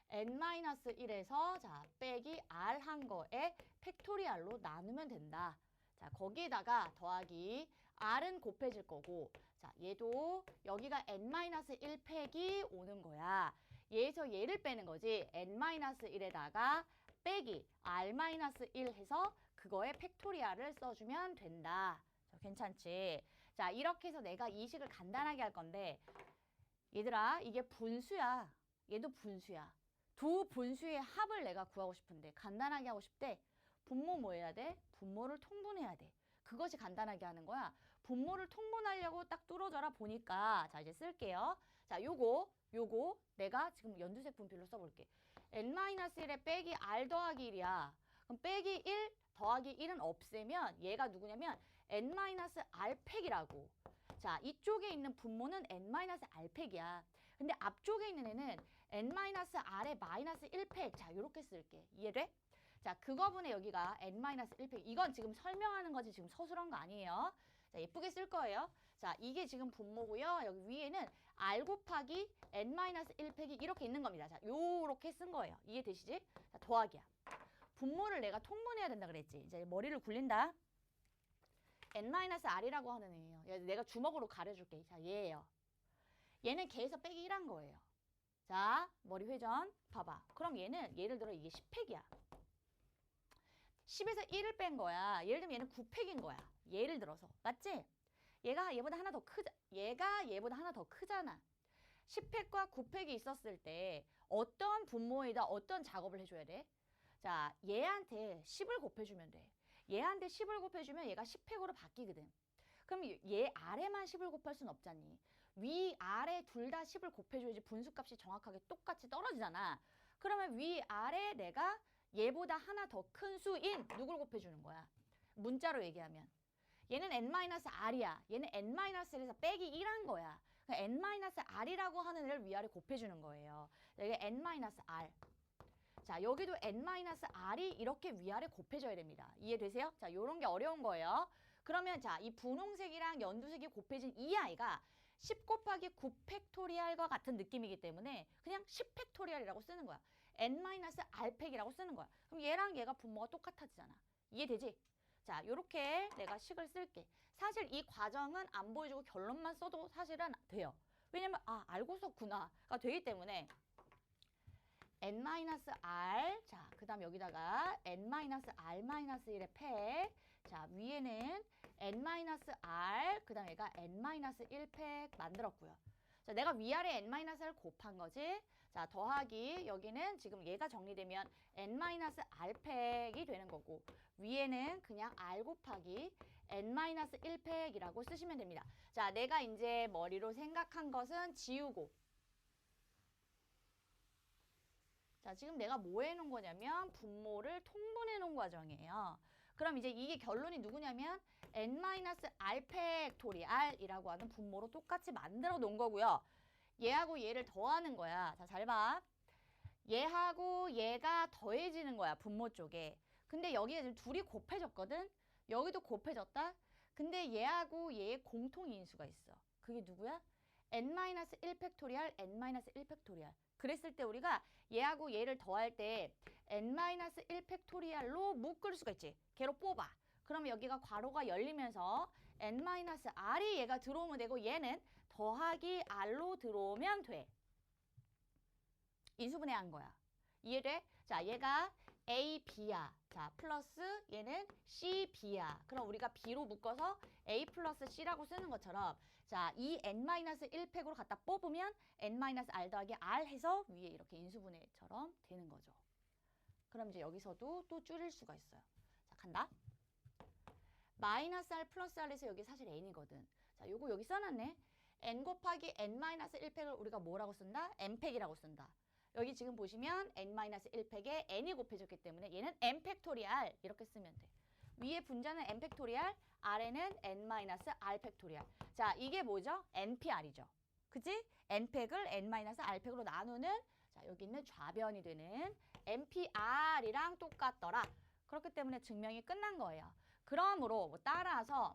n-1에서 자 빼기 r 한 거에 팩토리얼로 나누면 된다. 자 거기에다가 더하기 r은 곱해질 거고 자 얘도 여기가 n-1 팩이 오는 거야. 얘에서 얘를 빼는 거지. n-1에다가 빼기 r-1 해서 그거에 팩토리얼을 써주면 된다. 자, 괜찮지? 자 이렇게 해서 내가 이 식을 간단하게 할 건데 얘들아 이게 분수야. 얘도 분수야. 두 분수의 합을 내가 구하고 싶은데 간단하게 하고 싶대. 분모 뭐 해야 돼? 분모를 통분해야 돼. 그것이 간단하게 하는 거야. 분모를 통분하려고 딱 뚫어져라 보니까 자 이제 쓸게요. 자 요거 내가 지금 연두색 분필로 써볼게. n-1에 빼기 r 더하기 1이야. 그럼 빼기 1 더하기 1은 없애면 얘가 누구냐면 n-r 팩이라고. 자 이쪽에 있는 분모는 n-r 팩이야. 근데 앞쪽에 있는 애는 n-r의 마이너스 1팩. 자 요렇게 쓸게. 이해돼? 자 그거분의 여기가 n-1팩. 이건 지금 설명하는 거지 지금 서술한 거 아니에요. 자 예쁘게 쓸 거예요. 자 이게 지금 분모고요. 여기 위에는 r 곱하기 n-1팩이 이렇게 있는 겁니다. 자 요렇게 쓴 거예요. 이해되시지? 자 더하기야. 분모를 내가 통분해야 된다 그랬지. 이제 머리를 굴린다. n-r이라고 하는 애예요. 내가 주먹으로 가려줄게. 자 얘예요. 얘는 걔에서 빼기 1한 거예요. 자 머리 회전 봐봐. 그럼 얘는 예를 들어 이게 10팩이야. 10에서 1을 뺀 거야. 예를 들면 얘는 9팩인 거야. 예를 들어서. 맞지? 얘가 얘보다 하나 더 크자. 얘가 얘보다 하나 더 크잖아. 10팩과 9팩이 있었을 때 어떤 분모에다 어떤 작업을 해줘야 돼? 자, 얘한테 10을 곱해주면 돼. 얘한테 10을 곱해주면 얘가 10팩으로 바뀌거든. 그럼 얘 아래만 10을 곱할 순 없잖니. 위, 아래 둘 다 10을 곱해줘야지 분수값이 정확하게 똑같이 떨어지잖아. 그러면 위, 아래 내가 얘보다 하나 더 큰 수인 누굴 곱해주는 거야? 문자로 얘기하면. 얘는 n-r이야. 얘는 n-1에서 빼기 1한 거야. n-r이라고 하는 애를 위아래 곱해주는 거예요. 여기 n-r. 자, 여기도 n-r이 이렇게 위아래 곱해져야 됩니다. 이해되세요? 자, 요런 게 어려운 거예요. 그러면 자, 이 분홍색이랑 연두색이 곱해진 이 아이가 10 곱하기 9 팩토리얼과 같은 느낌이기 때문에 그냥 10 팩토리얼이라고 쓰는 거야. n-r 팩이라고 쓰는 거야. 그럼 얘랑 얘가 분모가 똑같아지잖아. 이해되지? 자, 요렇게 내가 식을 쓸게. 사실 이 과정은 안 보여주고 결론만 써도 사실은 돼요. 왜냐면 아, 알고 썼구나가 되기 때문에 n-r 자, 그 다음 여기다가 n-r-1의 팩 자, 위에는 n-r 그 다음 얘가 n-1팩 만들었고요. 자, 내가 위아래 n-r을 곱한 거지. 자, 더하기 여기는 지금 얘가 정리되면 n-r팩이 되는 거고 위에는 그냥 r 곱하기 n-1팩이라고 쓰시면 됩니다. 자, 내가 이제 머리로 생각한 것은 지우고 자, 지금 내가 뭐 해놓은 거냐면 분모를 통분해 놓은 과정이에요. 그럼 이제 이게 결론이 누구냐면 n-r 팩토리얼이라고 하는 분모로 똑같이 만들어 놓은 거고요. 얘하고 얘를 더하는 거야. 자, 잘 봐. 얘하고 얘가 더해지는 거야. 분모 쪽에. 근데 여기에 지금 둘이 곱해졌거든. 여기도 곱해졌다. 근데 얘하고 얘의 공통인수가 있어. 그게 누구야? n-1 팩토리얼, n-1 팩토리얼. 그랬을 때 우리가 얘하고 얘를 더할 때 n-1 팩토리얼로 묶을 수가 있지. 걔로 뽑아. 그러면 여기가 괄호가 열리면서 n-r이 얘가 들어오면 되고 얘는 더하기 r로 들어오면 돼. 인수분해한 거야. 이해돼? 자, 얘가 A, B야. 자, 플러스 얘는 C, B야. 그럼 우리가 B로 묶어서 A 플러스 C라고 쓰는 것처럼 자, 이 n-1팩으로 갖다 뽑으면 n-r 더하기 r 해서 위에 이렇게 인수분해처럼 되는 거죠. 그럼 이제 여기서도 또 줄일 수가 있어요. 자, 간다. 마이너스 r 플러스 r에서 여기 사실 n이거든. 자, 요거 여기 써놨네. n 곱하기 n-1팩을 우리가 뭐라고 쓴다? n팩이라고 쓴다. 여기 지금 보시면 n-1팩에 n이 곱해졌기 때문에 얘는 n 팩토리알 이렇게 쓰면 돼. 위에 분자는 n 팩토리알, 아래는 n-r 팩토리알. 자, 이게 뭐죠? npr이죠. 그치? n팩을 n-r 팩으로 나누는 자, 여기 있는 좌변이 되는 npr이랑 똑같더라. 그렇기 때문에 증명이 끝난 거예요. 그러므로 뭐 따라서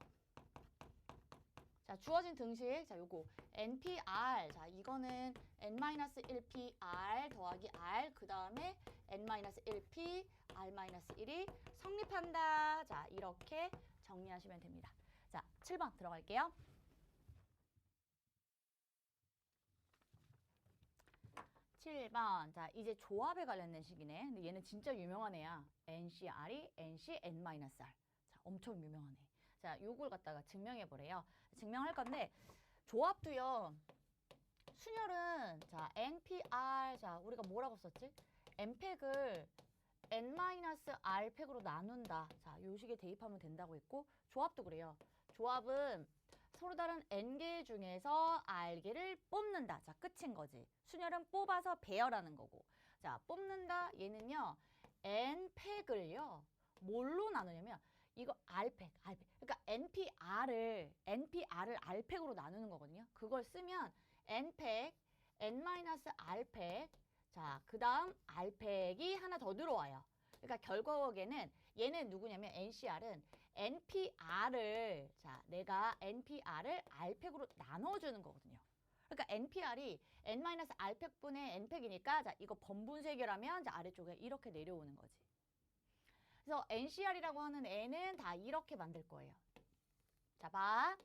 자, 주어진 등식, 자, 요거 NPR, 자, 이거는 N-1PR 더하기 R, 그 다음에 N-1P, R-1이 성립한다. 자, 이렇게 정리하시면 됩니다. 자, 7번 들어갈게요. 7번, 자, 이제 조합에 관련된 식이네. 근데 얘는 진짜 유명한 애야. NCR이 NC, N-R. 자, 엄청 유명한 애. 자, 요걸 갖다가 증명해보래요. 증명할 건데 조합도요. 순열은 자 NPR 자 우리가 뭐라고 썼지? n팩을 n-r 팩으로 나눈다. 자, 요 식에 대입하면 된다고 했고 조합도 그래요. 조합은 서로 다른 n개 중에서 r개를 뽑는다. 자, 끝인 거지. 순열은 뽑아서 배열하는 거고. 자, 뽑는다. 얘는요. n팩을요. 뭘로 나누냐면 이거 R팩. 그러니까 NPR을 R팩으로 나누는 거거든요. 그걸 쓰면 N팩, N-R팩, 자, 그 다음 R팩이 하나 더 들어와요. 그러니까 결국에는 얘는 누구냐면 NCR은 NPR을, 자, 내가 NPR을 R팩으로 나눠주는 거거든요. 그러니까 NPR이 N-R팩분의 N팩이니까, 자, 이거 번분수 해결하면, 자, 아래쪽에 이렇게 내려오는 거지. 그래서 NCR이라고 하는 애는 다 이렇게 만들 거예요. 자, 봐.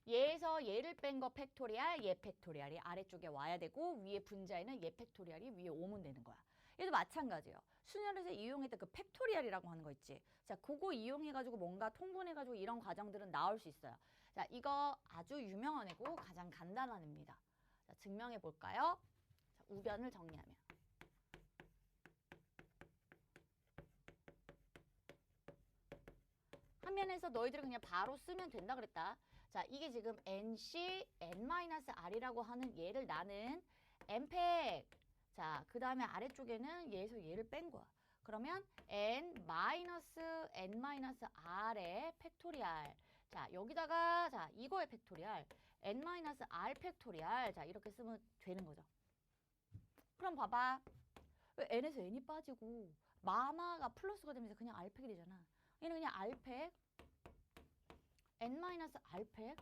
얘에서 얘를 뺀 거 팩토리알, 얘 팩토리알이 아래쪽에 와야 되고 위에 분자에는 얘 팩토리알이 위에 오면 되는 거야. 얘도 마찬가지예요. 수열에서 이용했던 그 팩토리알이라고 하는 거 있지. 자, 그거 이용해가지고 뭔가 통분해가지고 이런 과정들은 나올 수 있어요. 자, 이거 아주 유명한 애고 가장 간단한 애입니다. 자, 증명해 볼까요? 자, 우변을 정리하면. 화면에서 너희들이 그냥 바로 쓰면 된다 그랬다. 자, 이게 지금 NC, N-R이라고 하는 얘를 나는 N팩. 자, 그 다음에 아래쪽에는 얘에서 얘를 뺀 거야. 그러면 N-N-R의 팩토리알. 자, 여기다가 자, 이거의 팩토리알. N-R 팩토리알. 자, 이렇게 쓰면 되는 거죠. 그럼 봐봐. 왜 N에서 N이 빠지고 마마가 플러스가 되면서 그냥 R팩이 되잖아. 얘는 그냥 R팩, N-R팩,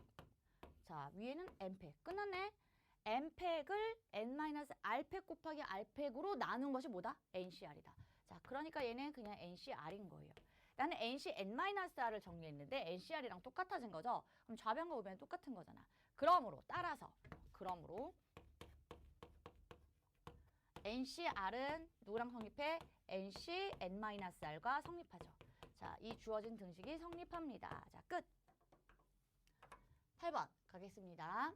자, 위에는 N팩. 끝났네. N팩을 N-R팩 곱하기 R팩으로 나눈 것이 뭐다? NCR이다. 자, 그러니까 얘는 그냥 NCR인 거예요. 나는 NC, N-R을 정리했는데 NCR이랑 똑같아진 거죠? 그럼 좌변과 우변은 똑같은 거잖아. 그러므로, 따라서, 그러므로 NCR은 누구랑 성립해? NC, N-R과 성립하죠. 자, 이 주어진 등식이 성립합니다. 자, 끝. 8번 가겠습니다.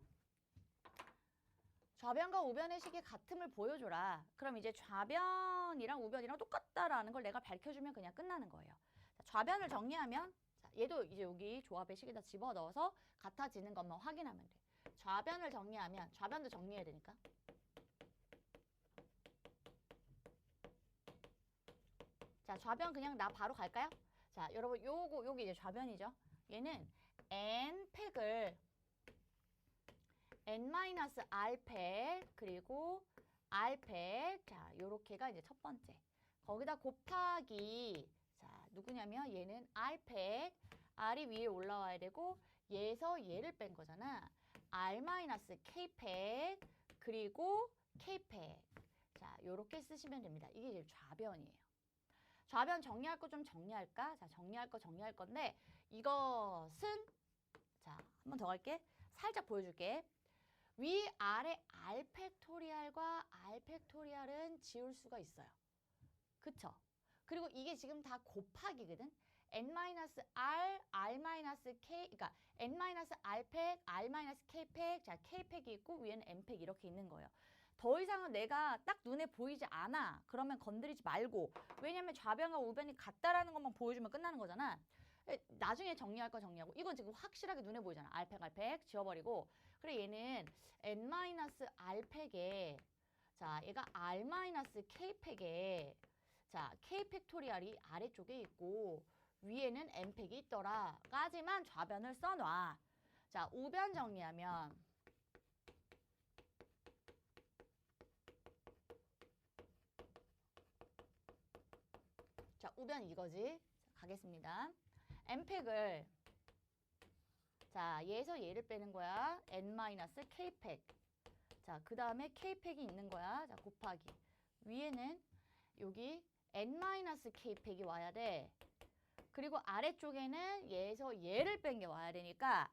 좌변과 우변의 식의 같음을 보여줘라. 그럼 이제 좌변이랑 우변이랑 똑같다라는 걸 내가 밝혀주면 그냥 끝나는 거예요. 자, 좌변을 정리하면 자, 얘도 이제 여기 조합의 식에다 집어넣어서 같아지는 것만 확인하면 돼. 좌변을 정리하면 좌변도 정리해야 되니까. 자, 좌변 그냥 나 바로 갈까요? 자, 여러분 요기 이제 좌변이죠. 얘는 N팩을 N-R팩 그리고 R팩 자, 요렇게가 이제 첫 번째. 거기다 곱하기 자, 누구냐면 얘는 R팩 R이 위에 올라와야 되고 얘에서 얘를 뺀 거잖아. R-K팩 그리고 K팩 자, 요렇게 쓰시면 됩니다. 이게 이제 좌변이에요. 좌변 정리할 거 좀 정리할까? 자, 정리할 건데 이것은 자, 한 번 더 갈게. 살짝 보여줄게. 위, 아래 R팩토리알과 R팩토리알은 지울 수가 있어요. 그쵸? 그리고 이게 지금 다 곱하기거든. n-r, r-k, 그러니까 n-r 팩, r-k 팩, 자, k 팩이 있고 위에는 n 팩 이렇게 있는 거예요. 더 이상은 내가 딱 눈에 보이지 않아. 그러면 건드리지 말고. 왜냐면 좌변과 우변이 같다라는 것만 보여주면 끝나는 거잖아. 나중에 정리할 거 정리하고. 이건 지금 확실하게 눈에 보이잖아. r팩, r팩 지워버리고. 그래 얘는 n-r 팩에 자, 얘가 r-k 팩에 자, k 팩토리얼이 아래쪽에 있고 위에는 n 팩이 있더라. 까지만 좌변을 써놔. 자, 우변 정리하면 자, 우변 이거지. 자, 가겠습니다. n팩을 자, 얘에서 얘를 빼는 거야. n-k팩. 자, 그 다음에 k팩이 있는 거야. 자, 곱하기. 위에는 여기 n-k팩이 와야 돼. 그리고 아래쪽에는 얘에서 얘를 뺀 게 와야 되니까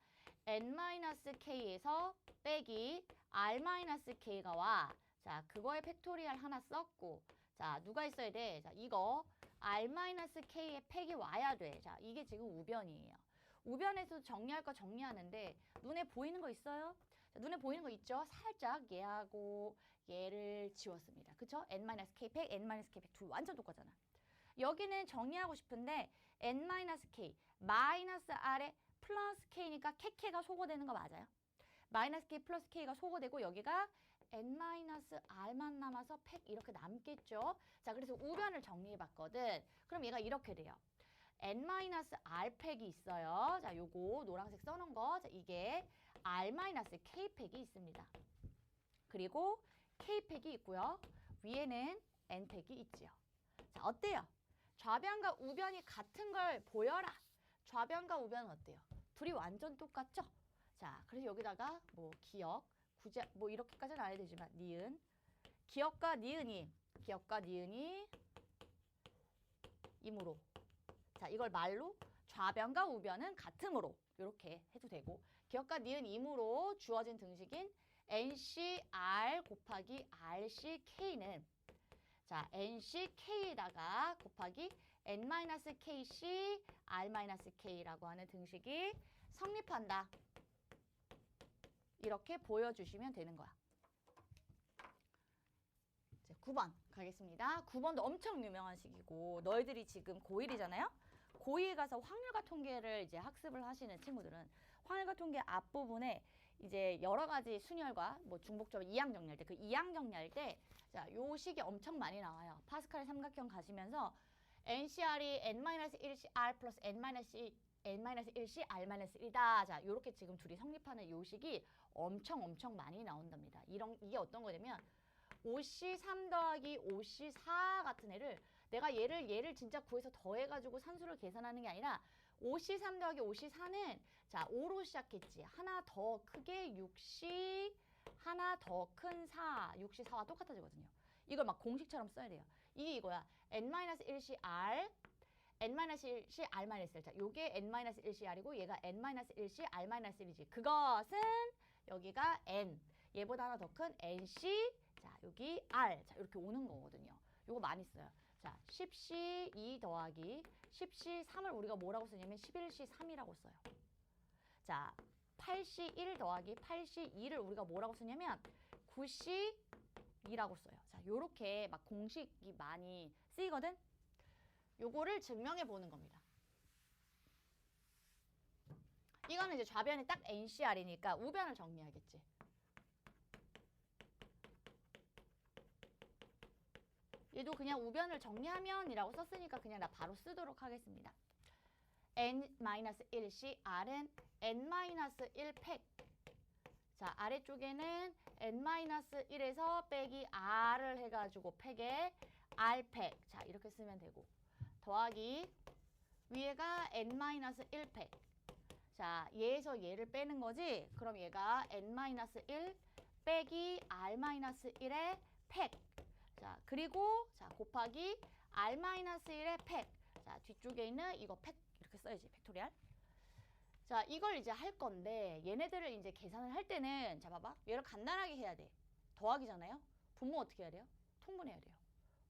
n-k에서 빼기 r-k가 와. 자, 그거의 팩토리얼 하나 썼고. 자, 누가 있어야 돼? 자, 이거 r-k의 팩이 와야 돼. 자, 이게 지금 우변이에요. 우변에서 정리할 거 정리하는데 눈에 보이는 거 있어요? 자, 눈에 보이는 거 있죠? 살짝 얘하고 얘를 지웠습니다. 그쵸? n-k 팩, n-k 팩 둘 완전 똑같잖아. 여기는 정리하고 싶은데 n-k, 마이너스 r에 플러스 k니까 k가 소거되는 거 맞아요? 마이너스 k 플러스 k가 소거되고 여기가 n-r만 남아서 팩 이렇게 남겠죠? 자, 그래서 우변을 정리해봤거든. 그럼 얘가 이렇게 돼요. n-r 팩이 있어요. 자, 요거 노란색 써놓은 거. 자, 이게 r-k 팩이 있습니다. 그리고 k 팩이 있고요. 위에는 n 팩이 있지요. 자, 어때요? 좌변과 우변이 같은 걸 보여라. 좌변과 우변은 어때요? 둘이 완전 똑같죠? 자, 그래서 여기다가 뭐 기역, 구자, 뭐 이렇게까지는 안 해도 되지만 니은, 기역과 니은이 이므로. 자, 이걸 말로 좌변과 우변은 같음으로 이렇게 해도 되고 기역과 니은 이므로 주어진 등식인 NCR 곱하기 RCK는 자, NCK에다가 곱하기 N-KC R-K라고 하는 등식이 성립한다. 이렇게 보여주시면 되는 거야. 이제 9번 가겠습니다. 9번도 엄청 유명한 식이고 너희들이 지금 고1이잖아요. 고2에 가서 확률과 통계를 이제 학습을 하시는 친구들은 확률과 통계 앞부분에 이제 여러 가지 순열과 뭐 중복점 이항 정리할 때 그 이항 정리할 때 자, 요 식이 엄청 많이 나와요. 파스칼의 삼각형 가시면서 NCR이 N-1CR 플러스 N-1C R-1이다. 자, 요렇게 지금 둘이 성립하는 요 식이 엄청 많이 나온답니다. 이게 어떤 거냐면 5C3 더하기 5C4 같은 애를 내가 얘를 진짜 구해서 더해가지고 산수를 계산하는 게 아니라 5C3 더하기 5C4는 자 5로 시작했지. 하나 더 크게 6C 하나 더 큰 4 6C4와 똑같아지거든요. 이걸 막 공식처럼 써야 돼요. 이게 이거야. N-1CR N-1C R-1. 자, 요게 N-1CR이고 얘가 N-1C R-1이지. 그것은 여기가 N 얘보다 하나 더 큰 NC 자, 여기 R. 자, 이렇게 오는 거거든요. 요거 많이 써요. 자, 10C2 더하기 10C3을 우리가 뭐라고 쓰냐면 11C3이라고 써요. 자, 8C1 더하기 8C2를 우리가 뭐라고 쓰냐면 9C2라고 써요. 자, 요렇게 막 공식이 많이 쓰이거든? 요거를 증명해 보는 겁니다. 이거는 이제 좌변이 딱 NCR이니까 우변을 정리하겠지. 얘도 그냥 우변을 정리하면 이라고 썼으니까 그냥 나 바로 쓰도록 하겠습니다. N-1C R은 N-1 팩. 자, 아래쪽에는 N-1에서 빼기 R을 해가지고 팩에 R 팩. 자, 이렇게 쓰면 되고. 더하기 위에가 N-1 팩. 자, 얘에서 얘를 빼는 거지. 그럼 얘가 N-1 빼기 R-1의 팩. 자, 그리고 자, 곱하기 R-1의 팩. 자, 뒤쪽에 있는 이거 팩 이렇게 써야지. 팩토리얼. 자, 이걸 이제 할 건데 얘네들을 이제 계산을 할 때는 자, 봐봐. 얘를 간단하게 해야 돼. 더하기잖아요. 분모 어떻게 해야 돼요? 통분해야 돼요.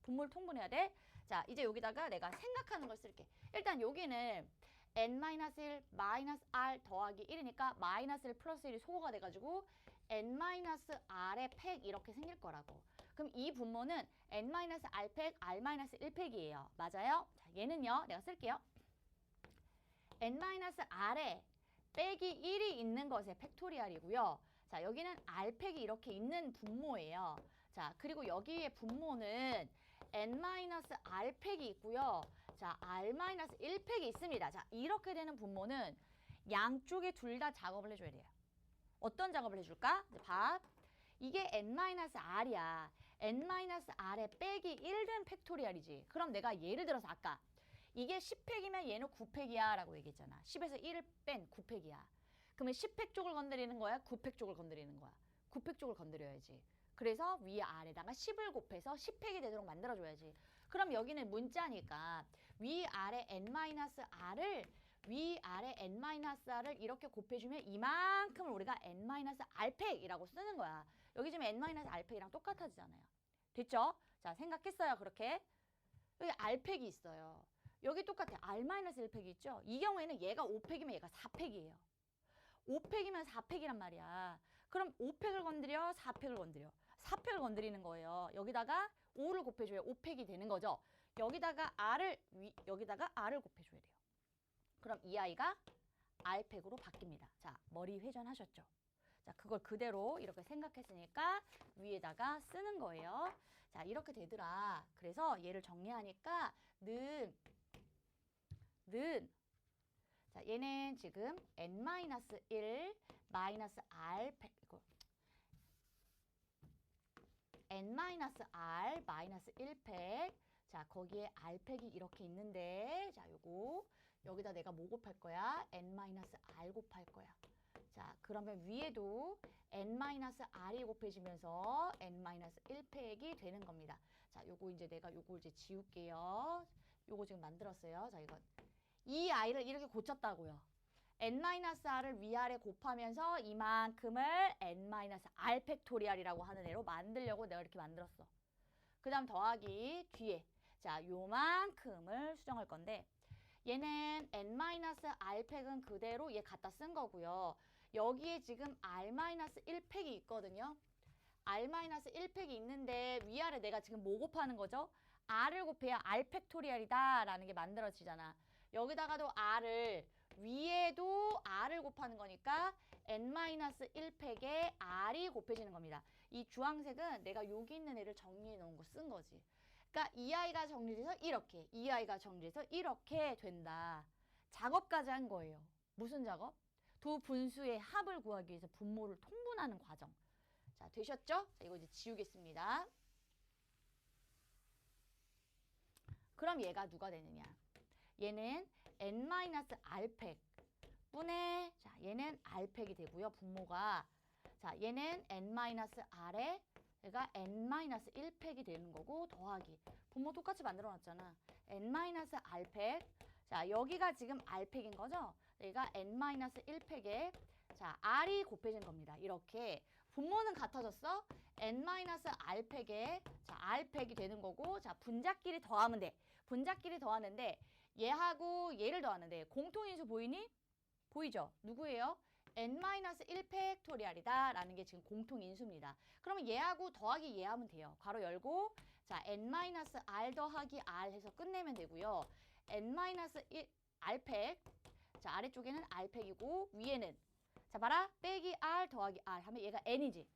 분모를 통분해야 돼. 자, 이제 여기다가 내가 생각하는 걸 쓸게. 일단 여기는 n-1 마이너스 r 더하기 1이니까 마이너스 1 플러스 1이 소거가 돼가지고 n-r의 팩 이렇게 생길 거라고. 그럼 이 분모는 n-r 팩 r-1 팩이에요. 맞아요? 자, 얘는요. 내가 쓸게요. n-r에 빼기 1이 있는 것의 팩토리얼이고요. 자, 여기는 r팩이 이렇게 있는 분모예요. 자, 그리고 여기에 분모는 n-r팩이 있고요. 자, r-1팩이 있습니다. 자, 이렇게 되는 분모는 양쪽에 둘 다 작업을 해줘야 돼요. 어떤 작업을 해줄까? 봐. 이게 n-r이야. n-r에 빼기 1 된 팩토리얼이지. 그럼 내가 예를 들어서 아까 이게 10팩이면 얘는 9팩이야 라고 얘기했잖아. 10에서 1을 뺀 9팩이야. 그러면 10팩 쪽을 건드리는 거야? 9팩 쪽을 건드리는 거야? 9팩 쪽을 건드려야지. 그래서 위에 아래다가 10을 곱해서 10팩이 되도록 만들어줘야지. 그럼 여기는 문자니까 위아래 n-r을 위아래 n-r을 이렇게 곱해주면 이만큼을 우리가 n-r팩이라고 쓰는 거야. 여기 지금 n-r팩이랑 똑같아지잖아요. 됐죠? 자, 생각했어요. 그렇게. 여기 r팩이 있어요. 여기 똑같아. r-1팩이 있죠? 이 경우에는 얘가 5팩이면 얘가 4팩이에요. 5팩이면 4팩이란 말이야. 그럼 5팩을 건드려, 4팩을 건드려. 4팩을 건드리는 거예요. 여기다가 5를 곱해줘야 5팩이 되는 거죠. 여기다가 여기다가 r을 곱해줘야 돼요. 그럼 이 아이가 r팩으로 바뀝니다. 자, 머리 회전하셨죠? 자, 그걸 그대로 이렇게 생각했으니까 위에다가 쓰는 거예요. 자, 이렇게 되더라. 그래서 얘를 정리하니까 자, 얘는 지금 n-1 마이너스 r팩 이거 n-r 마이너스 1팩. 자, 거기에 r팩이 이렇게 있는데 자, 요거 여기다 내가 뭐 곱할 거야? n-r 곱할 거야. 자, 그러면 위에도 n-r이 곱해지면서 n-1팩이 되는 겁니다. 자, 요거 이제 내가 요거 이제 지울게요. 요거 지금 만들었어요. 자, 이거 이 아이를 이렇게 고쳤다고요. n-r을 위아래 곱하면서 이만큼을 n-r 팩토리얼이라고 하는 애로 만들려고 내가 이렇게 만들었어. 그 다음 더하기 뒤에 자, 요만큼을 수정할 건데 얘는 n-r 팩은 그대로 얘 갖다 쓴 거고요. 여기에 지금 r-1팩이 있거든요. r-1팩이 있는데 위아래 내가 지금 뭐 곱하는 거죠? r을 곱해야 r 팩토리얼이다 라는 게 만들어지잖아. 여기다가도 r을 위에도 r을 곱하는 거니까 n-1팩에 r이 곱해지는 겁니다. 이 주황색은 내가 여기 있는 애를 정리해 놓은 거 쓴 거지. 그러니까 이 아이가 정리돼서 이렇게, 이 아이가 정리돼서 이렇게 된다. 작업까지 한 거예요. 무슨 작업? 두 분수의 합을 구하기 위해서 분모를 통분하는 과정. 자, 되셨죠? 자, 이거 이제 지우겠습니다. 그럼 얘가 누가 되느냐? 얘는 n-r팩 분의 자, 얘는 r팩이 되고요. 분모가 자, 얘는 n-r에 얘가 n-1팩이 되는 거고 더하기 분모 똑같이 만들어 놨잖아. n-r팩 자, 여기가 지금 r팩인 거죠? 얘가 n-1팩에 자, r이 곱해진 겁니다. 이렇게 분모는 같아졌어. n-r팩에 자, r팩이 되는 거고 자, 분자끼리 더하면 돼. 분자끼리 더하는데 얘하고 얘를 더하는데 공통인수 보이니? 보이죠? 누구예요? n-1팩토리얼이다 라는 게 지금 공통인수입니다. 그러면 얘하고 더하기 얘 하면 돼요. 괄호 열고 자, n-r 더하기 r 해서 끝내면 되고요. n-1r팩 자, 아래쪽에는 r팩이고 위에는 자, 봐라. 빼기 r 더하기 r 하면 얘가 n이지.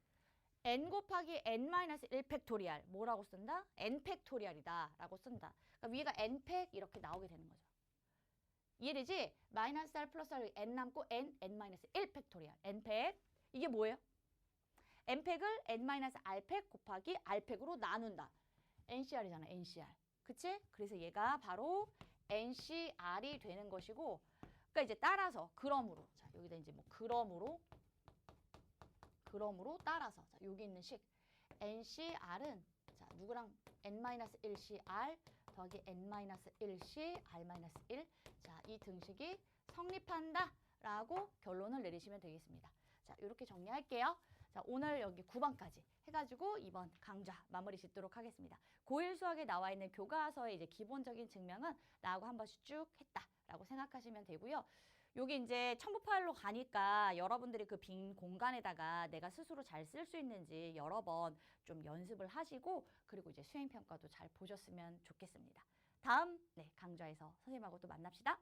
n 곱하기 n-1팩토리얼 뭐라고 쓴다? n팩토리얼이다 라고 쓴다. 그러니까 위에가 n팩 이렇게 나오게 되는 거죠. 이해되지? 마이너스 r 플러스 r n 남고 n-1 팩토리얼 n팩 이게 뭐예요? n팩을 n-r팩 곱하기 r팩으로 나눈다. ncr이잖아. ncr. 그치? 그래서 얘가 바로 ncr이 되는 것이고 그러니까 이제 따라서 그럼으로 자, 여기다 이제 뭐 그럼으로 따라서 자, 여기 있는 식 ncr은 자, 누구랑 n-1cr 더하기 n-1c r-1 자, 이 등식이 성립한다 라고 결론을 내리시면 되겠습니다. 자, 이렇게 정리할게요. 자, 오늘 여기 9번까지 해가지고 이번 강좌 마무리 짓도록 하겠습니다. 고1 수학에 나와 있는 교과서의 이제 기본적인 증명은 나하고 한 번씩 쭉 했다라고 생각하시면 되고요. 여기 이제 첨부 파일로 가니까 여러분들이 그 빈 공간에다가 내가 스스로 잘 쓸 수 있는지 여러 번 좀 연습을 하시고 그리고 이제 수행평가도 잘 보셨으면 좋겠습니다. 다음 강좌에서 선생님하고 또 만납시다.